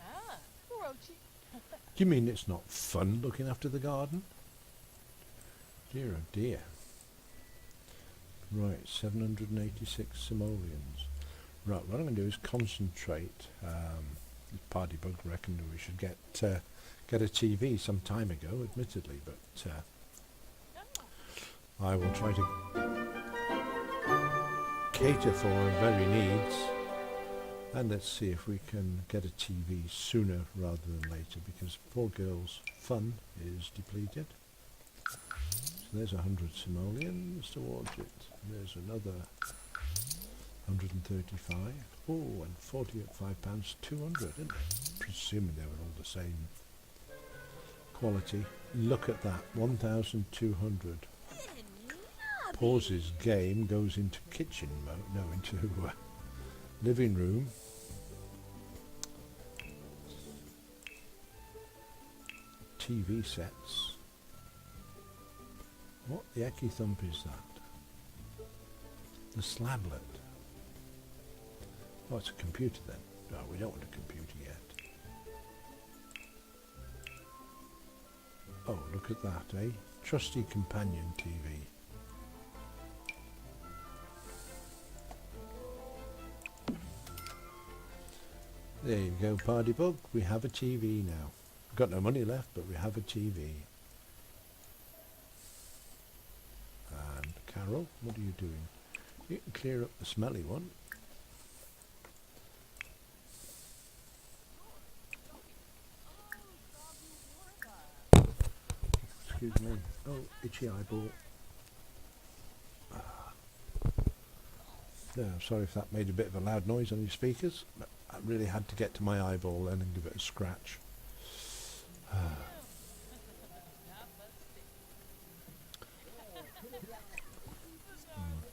Ah, Orochi. Do you mean it's not fun looking after the garden? Dear oh dear. Right, 786 simoleons. Right, what I'm going to do is concentrate. Party Bug reckoned we should get a TV some time ago, admittedly, but I will try to cater for our very needs, and let's see if we can get a TV sooner rather than later, because poor girl's fun is depleted. So there's 100 simoleons towards it. There's another 135. Oh, and 40 at £5, 200, isn't it? Presuming they were all the same quality. Look at that, 1,200. Pauses game, goes into kitchen mode, no, into living room. TV sets. What the ecky thump is that? The slablet. Oh, it's a computer then. No, we don't want a computer yet. Oh, look at that, eh? Trusty companion TV. There you go, Party Bug. We have a TV now. We've got no money left, but we have a TV. And Carol, what are you doing? You can clear up the smelly one. Excuse me. Oh, itchy eyeball. Yeah, I'm sorry if that made a bit of a loud noise on your speakers, but I really had to get to my eyeball then and give it a scratch.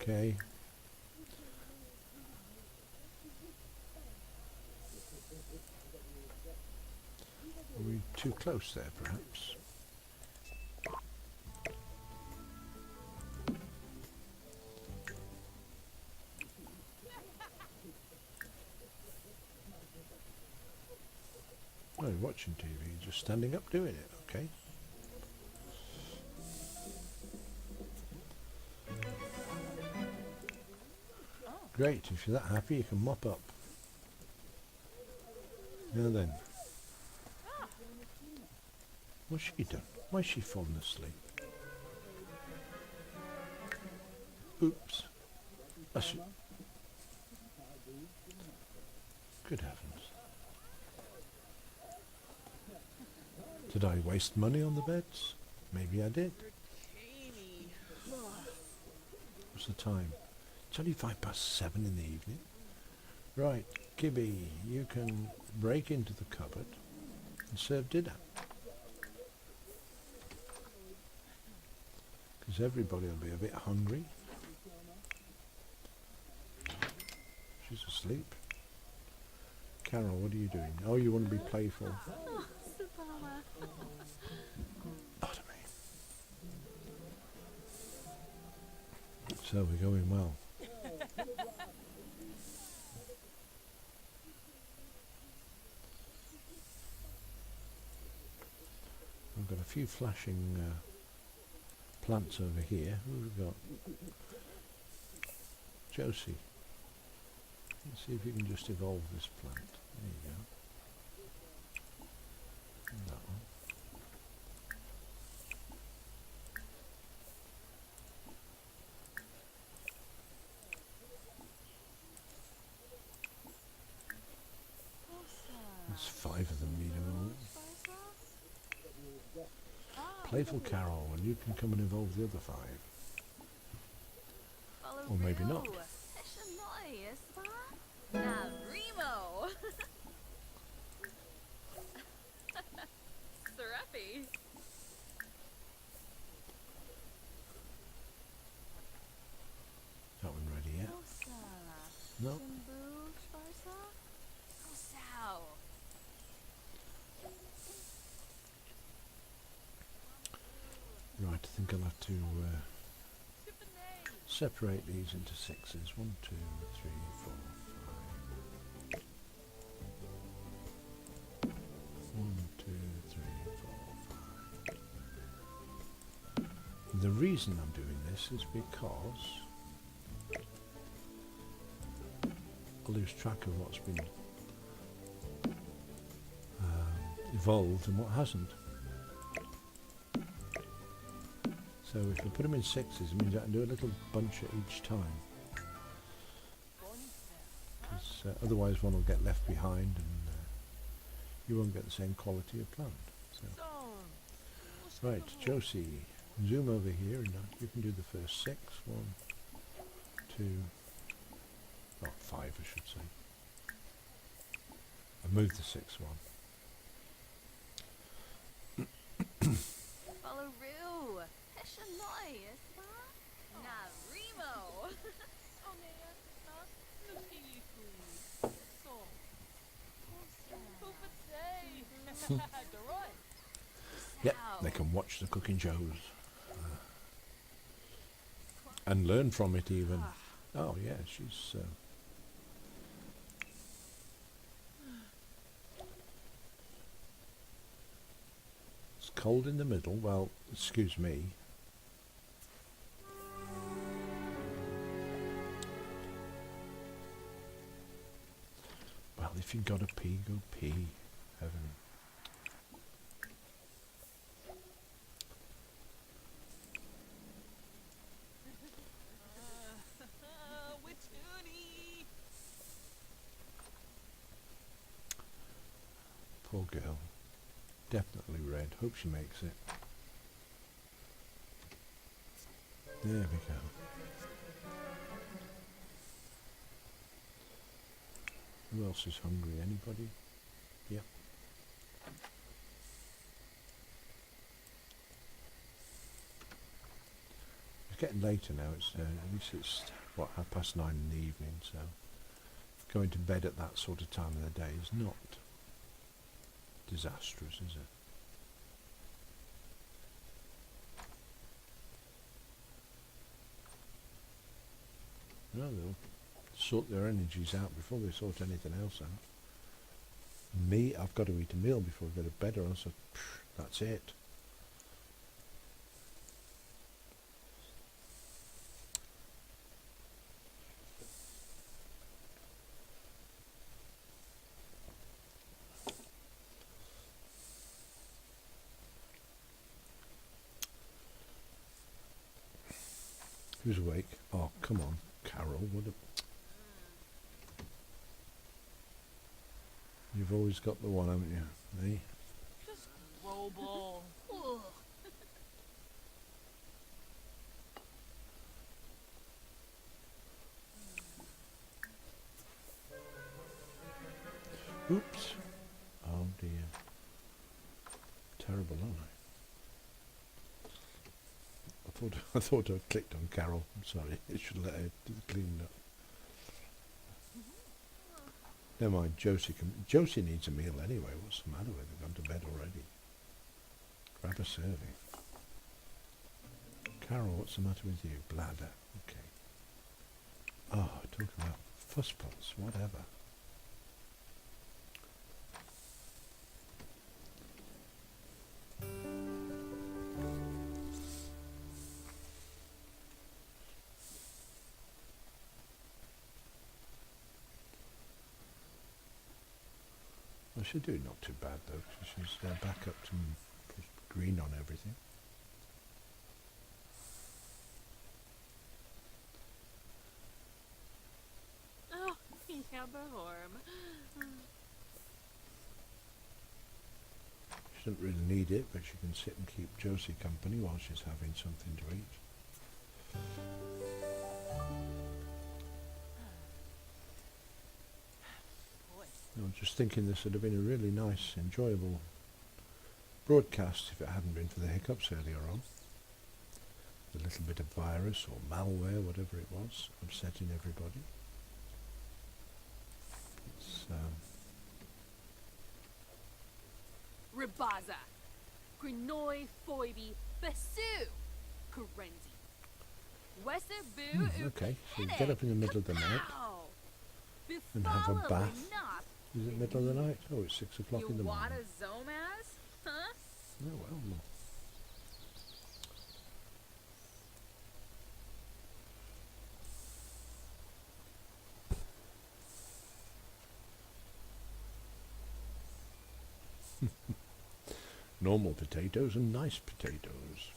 Okay. Are we too close there, perhaps? Oh, you're watching TV, you're just standing up doing it, okay. Great, if you're that happy you can mop up. Now then. What's she done? Why is she fallen asleep? Oops. Good heavens. Did I waste money on the beds? Maybe I did. Caney. What's the time? It's only 7:05 in the evening. Right, Gibby, you can break into the cupboard and serve dinner. Because everybody will be a bit hungry. She's asleep. Carol, what are you doing? Oh, you want to be playful. Oh, Subala. Pardon me. So we're going well. I've got a few flashing plants over here. Who have we got? Josie. Let's see if you can just evolve this plant. There you go. And that one. There's 5 of them need evolve. Playful Carol, and you can come and evolve the other 5. Or maybe not. Navrimo. Serapi. That one ready yet? Osa. No. Shimbu Shvarsa. Osao. Right, I think I'll have to separate these into 6s. 1, 2, 3, 4, 5. 1, 2, 3, 4, 5. The reason I'm doing this is because I lose track of what's been evolved and what hasn't. So if I put them in 6s, it means I can do a little bunch at each time. Because otherwise one will get left behind and you won't get the same quality of plant. So. Right, Josie, zoom over here and you can do the first 6. 1, 2, not 5 I should say. I moved the 6th one. Balaroo. Heshanoi. Navrimo. Yep, they can watch the cooking shows. And learn from it even. Oh yeah, she's... it's cold in the middle. Well, excuse me. Well, if you've got to pee, go pee. Heaven. Poor girl. Definitely red. Hope she makes it. There we go. Who else is hungry? Anybody? Yep. It's getting later now. It's at least it's what, 9:30 in the evening. So going to bed at that sort of time of the day is not disastrous, is it? No, they'll sort their energies out before they sort anything else out. Me, I've got to eat a meal before I go to bed, or else that's it. Who's awake? Oh, come on, Carol. What a... You've always got the one, haven't you? Eh? Just global. Ugh. Oops. Oh dear. Terrible, aren't I? I thought I clicked on Carol. I'm sorry. I should let her do the cleaning up. Never mind, Josie can... Josie needs a meal anyway. What's the matter with her? Gone to bed already. Grab a serving. Carol, what's the matter with you? Bladder. Okay. Oh, talk about fusspots, whatever. Well, she's doing not too bad though. She's back up to green on everything. Oh, yeah, Bahorm. She doesn't really need it, but she can sit and keep Josie company while she's having something to eat. Boy. I was just thinking this would have been a really nice, enjoyable broadcast if it hadn't been for the hiccups earlier on. The little bit of virus or malware, whatever it was, upsetting everybody. It's, Ribaza. Grinoi foibi besu. Karenzi. Wesser boo okay, so you get up in the middle of the night and have a bath. Is it middle of the night? Oh, it's 6 o'clock in the morning. Zomaz? Huh? Oh well. Normal potatoes and nice potatoes.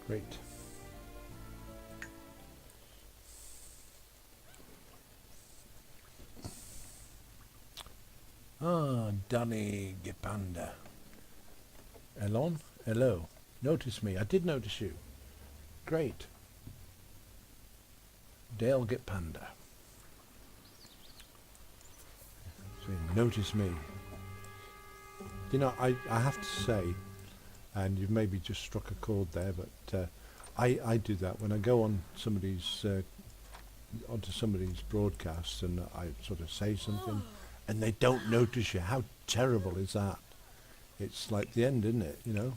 Great. Ah, Danny Gipanda. Elon? Hello. Notice me. I did notice you. Great. Dale Gipanda. So, notice me. You know, I have to say, and you've maybe just struck a chord there, but I do that when I go on somebody's onto somebody's broadcasts and I sort of say something and they don't notice you. How terrible is that? It's like the end, isn't it? You know,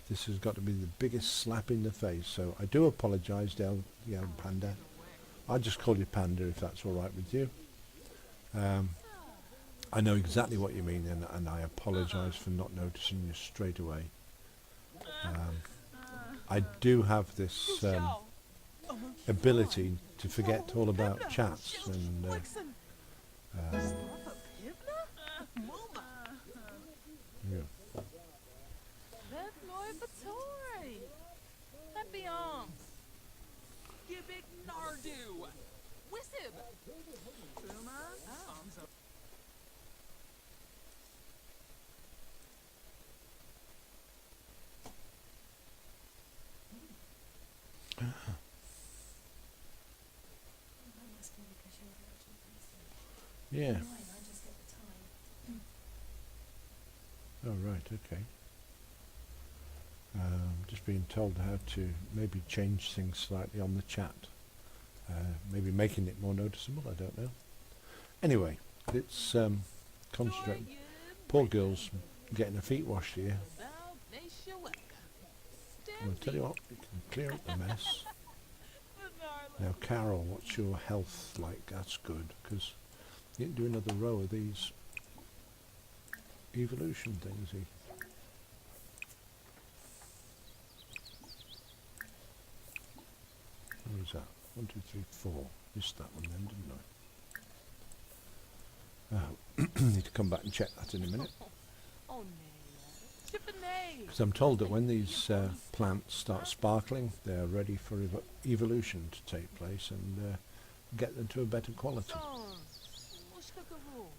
this has got to be the biggest slap in the face. So I do apologise, Del Panda. I'll just call you Panda if that's all right with you. I know exactly what you mean, and I apologise for not noticing you straight away. I do have this ability to forget all about chats, and yeah. That must be because you're the actual person. Yeah. Mine, I just get the time. Oh right. Okay. Just being told how to maybe change things slightly on the chat. Maybe making it more noticeable. I don't know. Anyway, let's concentrate. Poor girl's getting her feet washed here. I'll tell you what, we can clear up the mess. Now, Carol, what's your health like? That's good, because you can do another row of these evolution things. What is that? 1, 2, 3, 4. Missed that one then, didn't I? Need to come back and check that in a minute. Oh, nee. Tiffany. Because I'm told that when these plants start sparkling, they're ready for evolution to take place and get them to a better quality,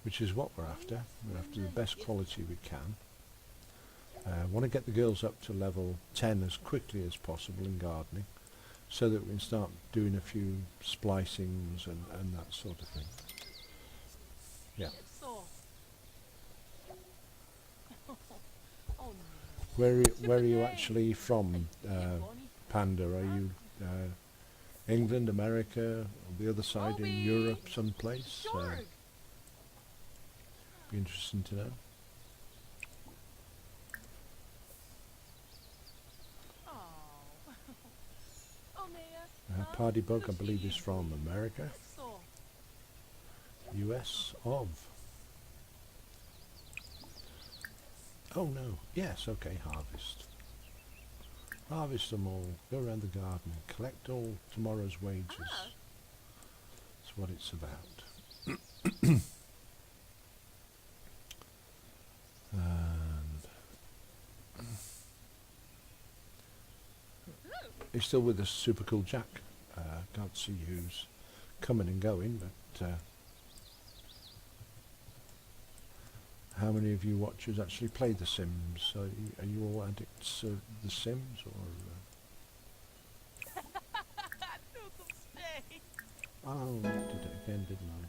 which is what we're after. We're after the best quality we can. Want to get the girls up to level 10 as quickly as possible in gardening, so that we can start doing a few splicings and that sort of thing. Yeah. So. Oh, Where are you actually from, Panda? Are you England, America, or the other side in Europe, someplace? Be interesting to know. Party Bug, I believe, is from America. US of. Oh no, yes, okay, harvest. Harvest them all, go around the garden, collect all tomorrow's wages. That's what it's about. And you're still with us, Super Cool Jack. Can't see who's coming and going, but how many of you watchers actually play The Sims? Are you all addicts of The Sims, or? Oh, I did it again, didn't I?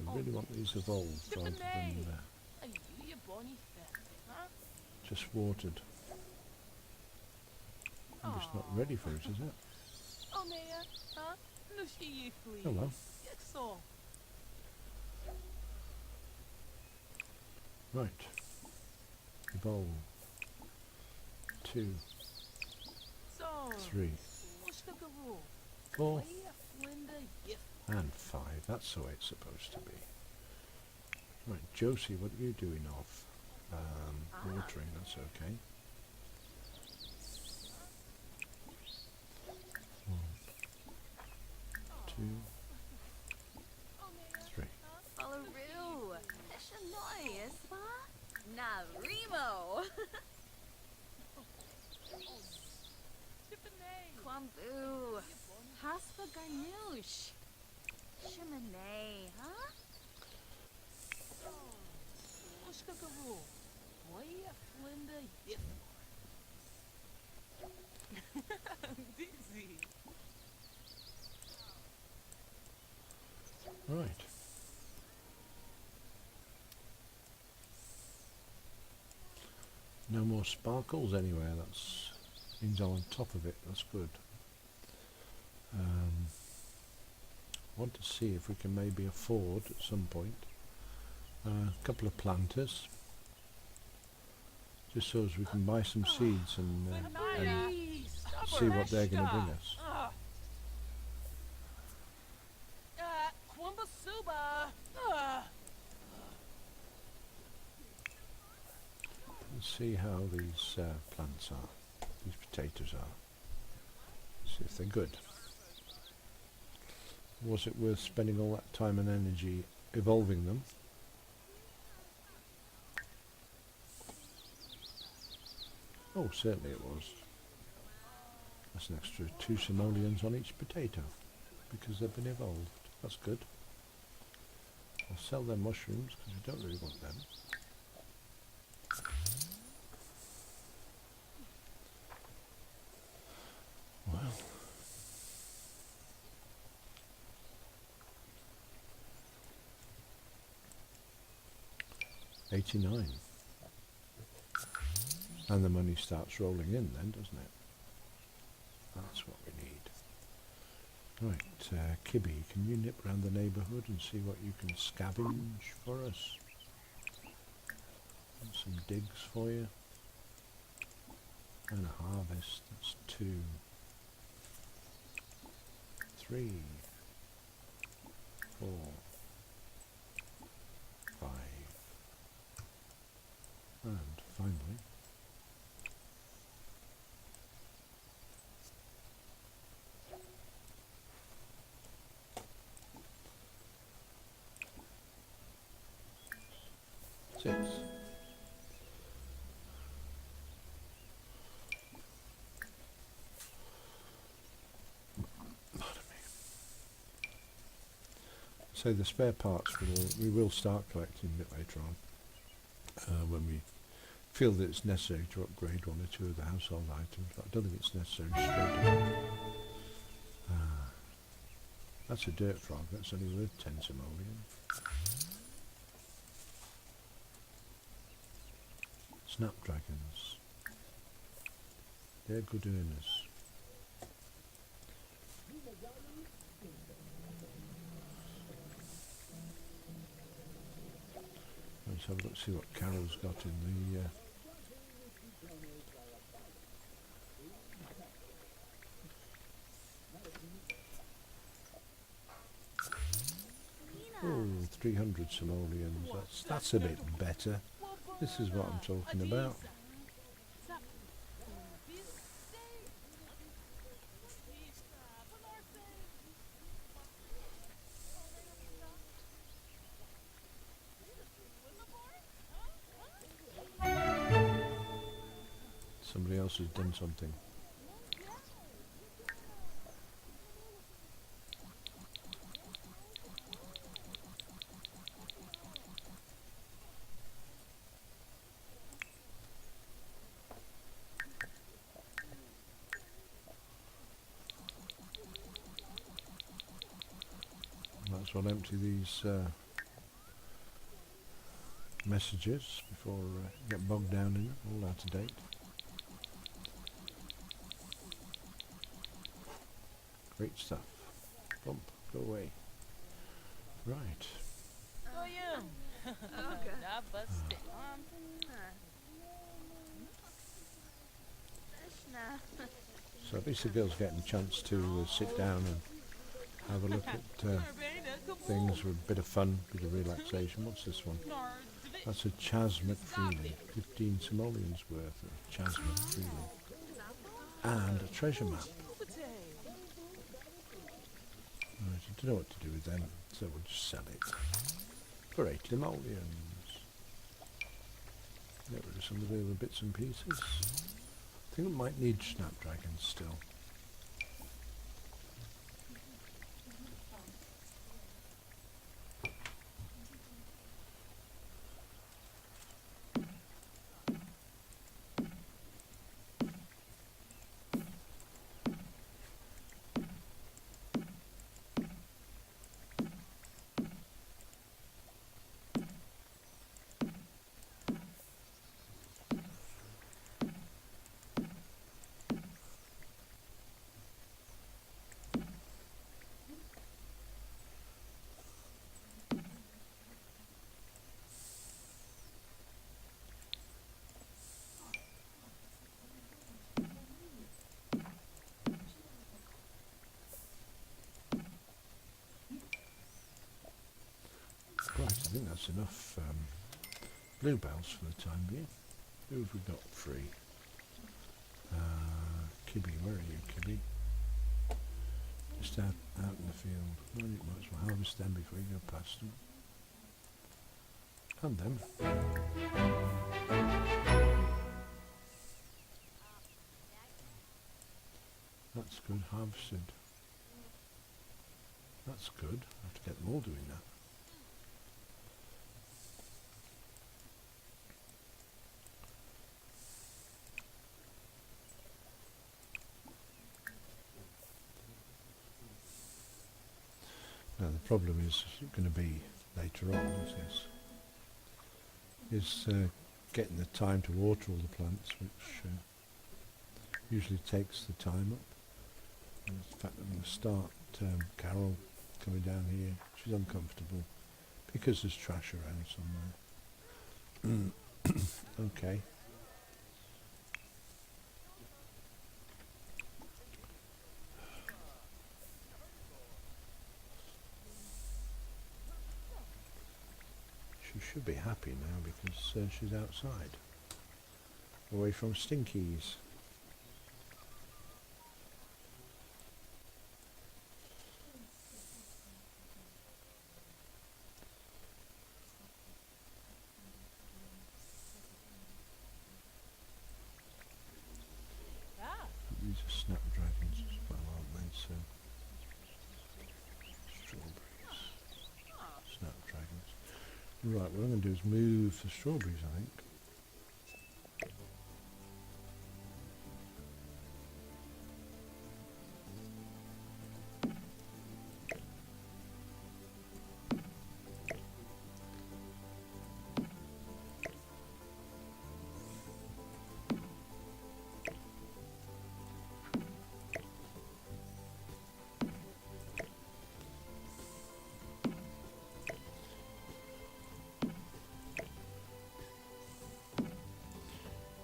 I really want these evolved rather than just watered. I'm just not ready for it, is it? Oh well. Right. Evolve. 2, 3, 4, and 5. That's the way it's supposed to be. Right, Josie, what are you doing off? Watering, that's okay. 1, 2, 3. Alaroo. Eshanoi, ispa? Narimo. Kwambu. Haspa garnouche. Chimney, huh? Dizzy. Right. No more sparkles anywhere. That's means I'm on top of it. That's good. Want to see if we can maybe afford at some point a couple of planters, just so as we can buy some seeds and see what they're going to bring us. Let's see how these plants are, these potatoes are. See if they're good. Was it worth spending all that time and energy evolving them? Oh, certainly it was. That's an extra 2 simoleons on each potato, because they've been evolved. That's good. I'll sell their mushrooms, because we don't really want them. Well. $89. And the money starts rolling in then, doesn't it? That's what we need. Right, Kibby, can you nip round the neighbourhood and see what you can scavenge for us? And some digs for you. And a harvest, that's 2. 3, 4, 5, and finally 6. So the spare parts we will start collecting a bit later on when we feel that it's necessary to upgrade one or two of the household items, but I don't think it's necessary straight away. That's a dirt frog, that's only worth 10 simoleon. Snapdragons, they're good earners. Let's have a look, see what Carol's got in the oh, 300 simoleons, that's a bit better. This is what I'm talking about. Somebody else has done something. Might as well empty these messages before get bogged down in it, all out of date. Great stuff. Bump, go away. Right. So at least the girl's getting a chance to sit down and have a look at things with a bit of fun, a bit of relaxation. What's this one? That's a Chas McFreely. 15 simoleons worth of Chas McFreely. And a treasure map. Right, I don't know what to do with them, so we'll just sell it for 8 simoleons. Get rid of some of the other bits and pieces. I think we might need snapdragons still. Right, I think that's enough bluebells for the time being. Who have we got free? Kibby, where are you, Kibby? Just out in the field. Well, you might as well harvest them before you go past them. And them. That's good, harvested. That's good. I have to get them all doing that. Now the problem is going to be later on is getting the time to water all the plants, which usually takes the time up. And in fact, I'm going to start Carol coming down here. She's uncomfortable because there's trash around somewhere. Okay. should be happy now because she's outside, away from Stinkies. Ah, These are snapdragons as well, aren't they? So strawberries, snapdragons. Right, what I'm going to do is move the strawberries, I think.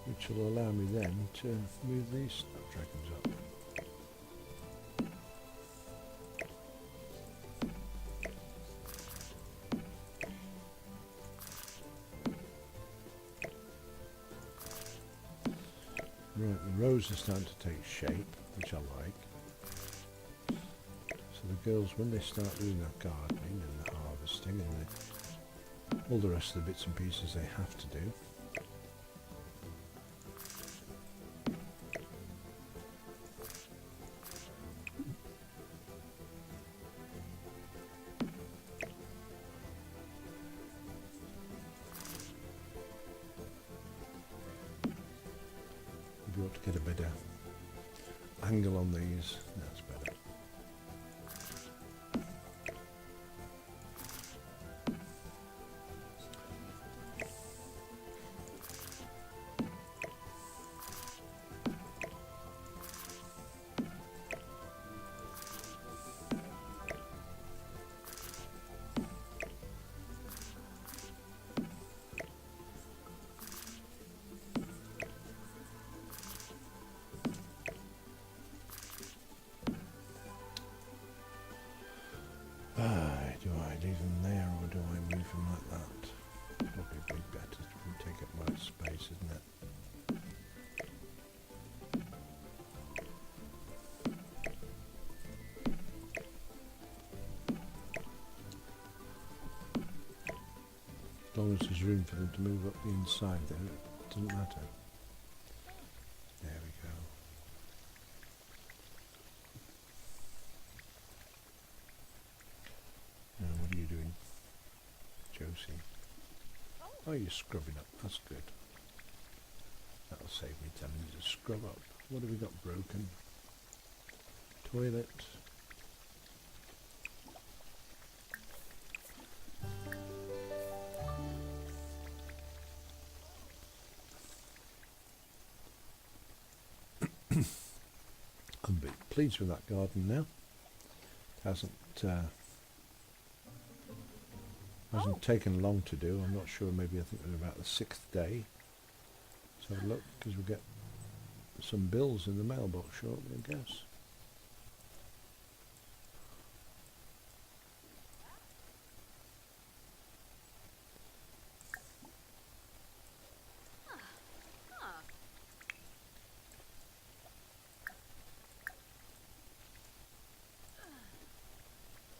Which will allow me then to move these snapdragons up. Right, the rows are starting to take shape, which I like. So the girls, when they start doing their gardening and the harvesting and all the rest of the bits and pieces they have to do, we ought to get a better angle on these. That's better. Do I leave them there or do I move them like that? Probably be better to take up more space, isn't it? As long as there's room for them to move up the inside there, it doesn't matter. There we go. Now what are you doing, Josie? Oh, you're scrubbing up. That's good. That'll save me telling you to scrub up. What have we got broken? Toilet. I'm a bit pleased with that garden now. Hasn't taken long to do. I'm not sure. Maybe I think we're about the 6th day. So look, because we'll get some bills in the mailbox shortly, I guess.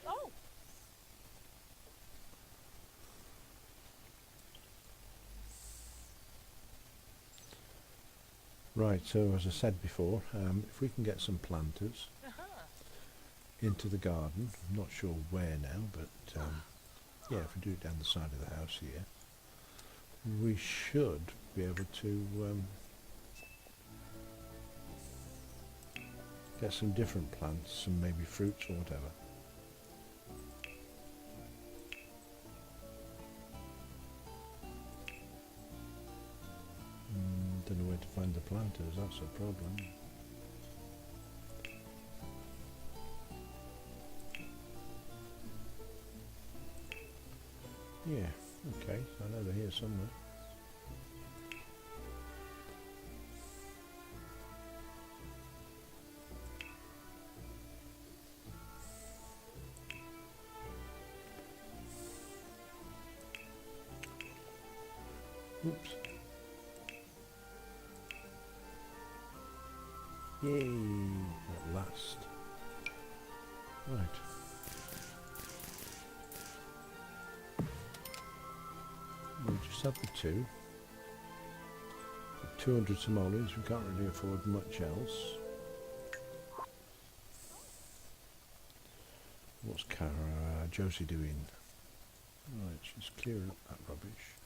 oh, Right, so as I said before, if we can get some planters into the garden, I'm not sure where now, but yeah, if we do it down the side of the house here, we should be able to get some different plants, some maybe fruits or whatever. Don't know where to find the planters, that's a problem. Yeah, okay, I know they're here somewhere. Oops. Yay! At last. Right. We'll just have the two. For 200 simoleons, we can't really afford much else. What's Josie doing? Right, she's clearing up that rubbish.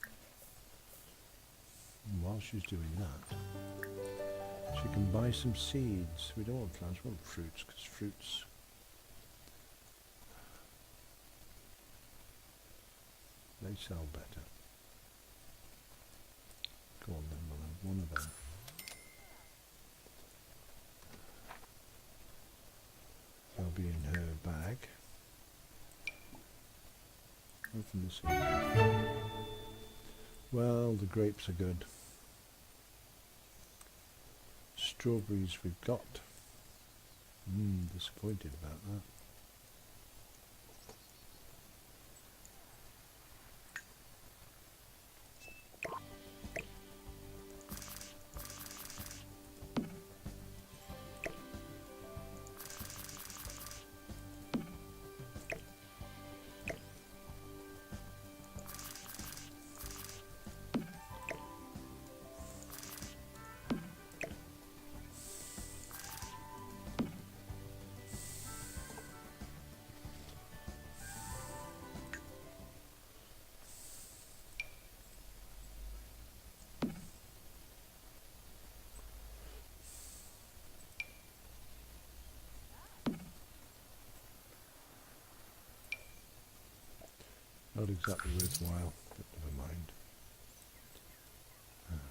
And while she's doing that, she can buy some seeds. We don't want plants, we want fruits, because fruits... they sell better. Go on then, we'll have one of them. They'll be in her bag. Open the seed. Well, the grapes are good. Strawberries we've got. Disappointed about that. Not exactly worthwhile, but never mind.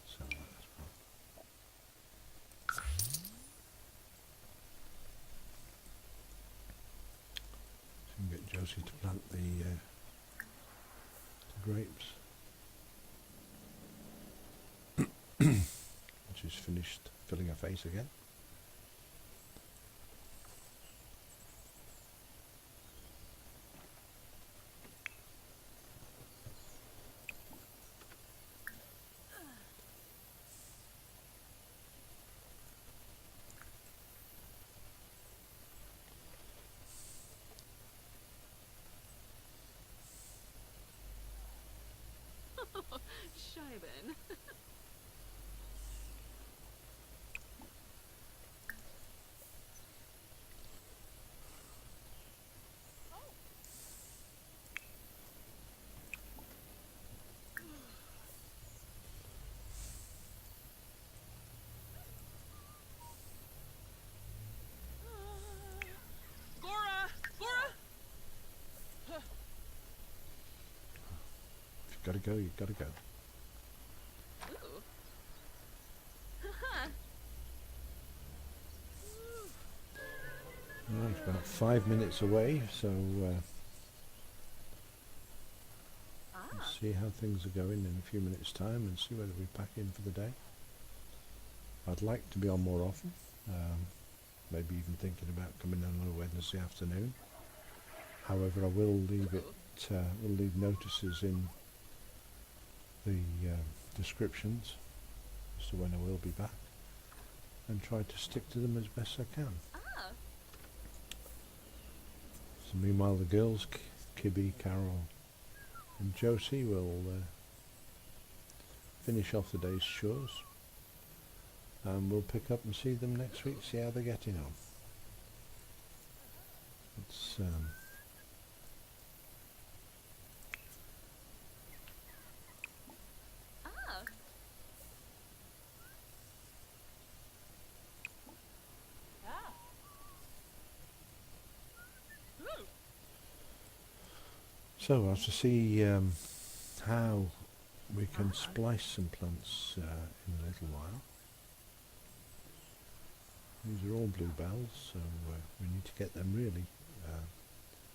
Sell that as well. So we can get Josie to plant the grapes. She's finished filling her face again. Scheiben. Gora! Gora! If you've got to go, you've got to go. Ooh. Right, it's about 5 minutes away, so let's see how things are going in a few minutes' time and see whether we pack in for the day. I'd like to be on more often, maybe even thinking about coming on a Wednesday afternoon. However, I will leave it, will leave notices in the descriptions as to when I will be back and try to stick to them as best I can. So meanwhile the girls, Kibby, Carol and Josie will finish off the day's chores and we'll pick up and see them next week, see how they're getting on. It's so we'll have to see how we can splice some plants in a little while. These are all bluebells, so we need to get them really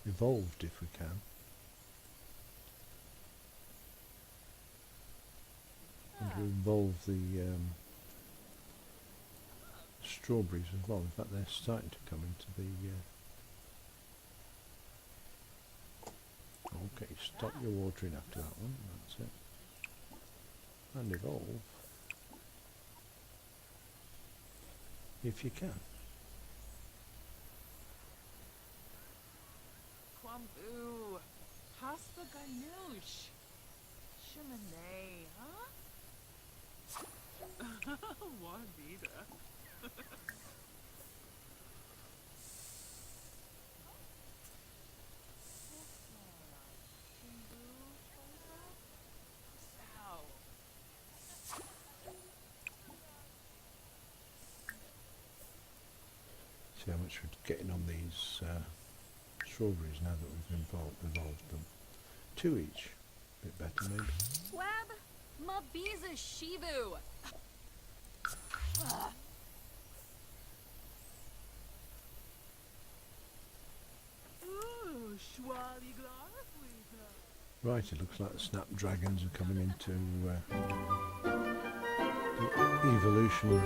evolved if we can. And to involve the strawberries as well. In fact, they're starting to come into the... okay, stop your watering after that one, that's it. and evolve if you can. Kwambu. Haspa Ganoush. Cheminée, huh? Warbida. See how much we're getting on these strawberries now that we've evolved them. 2 each. Bit better maybe. Web, Mabiza Shivu. Ooh, Schwali Glarflita. Right, it looks like the snapdragons are coming into the evolution.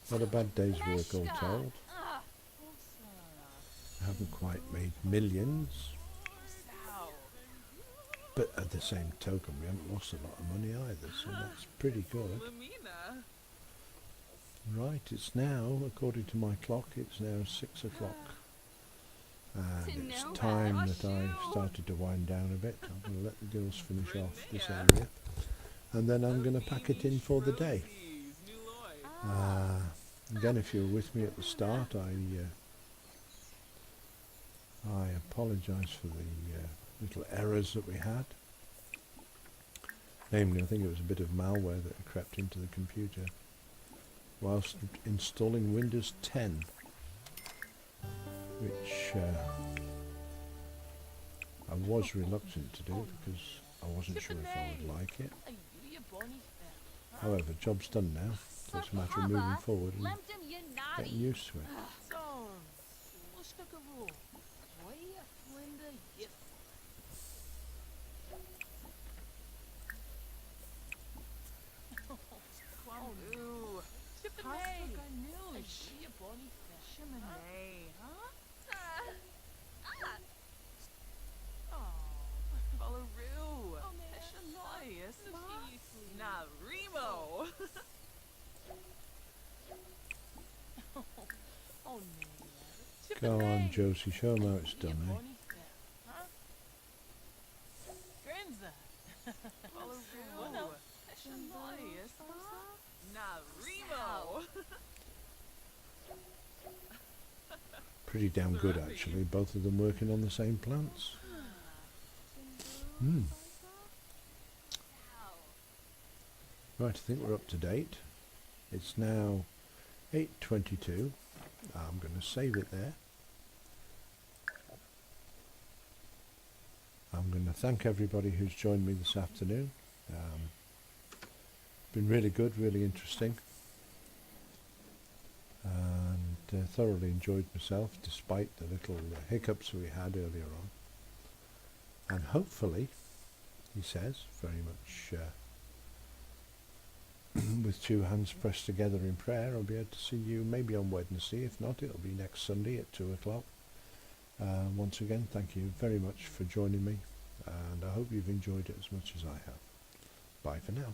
Not a bad day's work all told. I haven't quite made millions, but at the same token we haven't lost a lot of money either, so that's pretty good. Right, it's now, according to my clock, it's now 6 o'clock. And it's time that I've started to wind down a bit. I'm going to let the girls finish off this area, and then I'm going to pack it in for the day. Again, if you were with me at the start, I apologise for the little errors that we had. Namely, I think it was a bit of malware that crept into the computer whilst installing Windows 10, which I was reluctant to do because I wasn't sure if I would like it. However, job's done now, so it's a matter of moving forward and getting used to it. Go on, Josie, show them how it's done, eh? Pretty damn good, actually, both of them working on the same plants. Right, I think we're up to date. It's now 8:22. I'm going to save it there. I'm going to thank everybody who's joined me this afternoon. Been really good, really interesting, and thoroughly enjoyed myself despite the little hiccups we had earlier on. And hopefully, he says, very much with 2 hands pressed together in prayer, I'll be able to see you maybe on Wednesday. If not, it'll be next Sunday at 2 o'clock. Once again, thank you very much for joining me, and I hope you've enjoyed it as much as I have. Bye for now.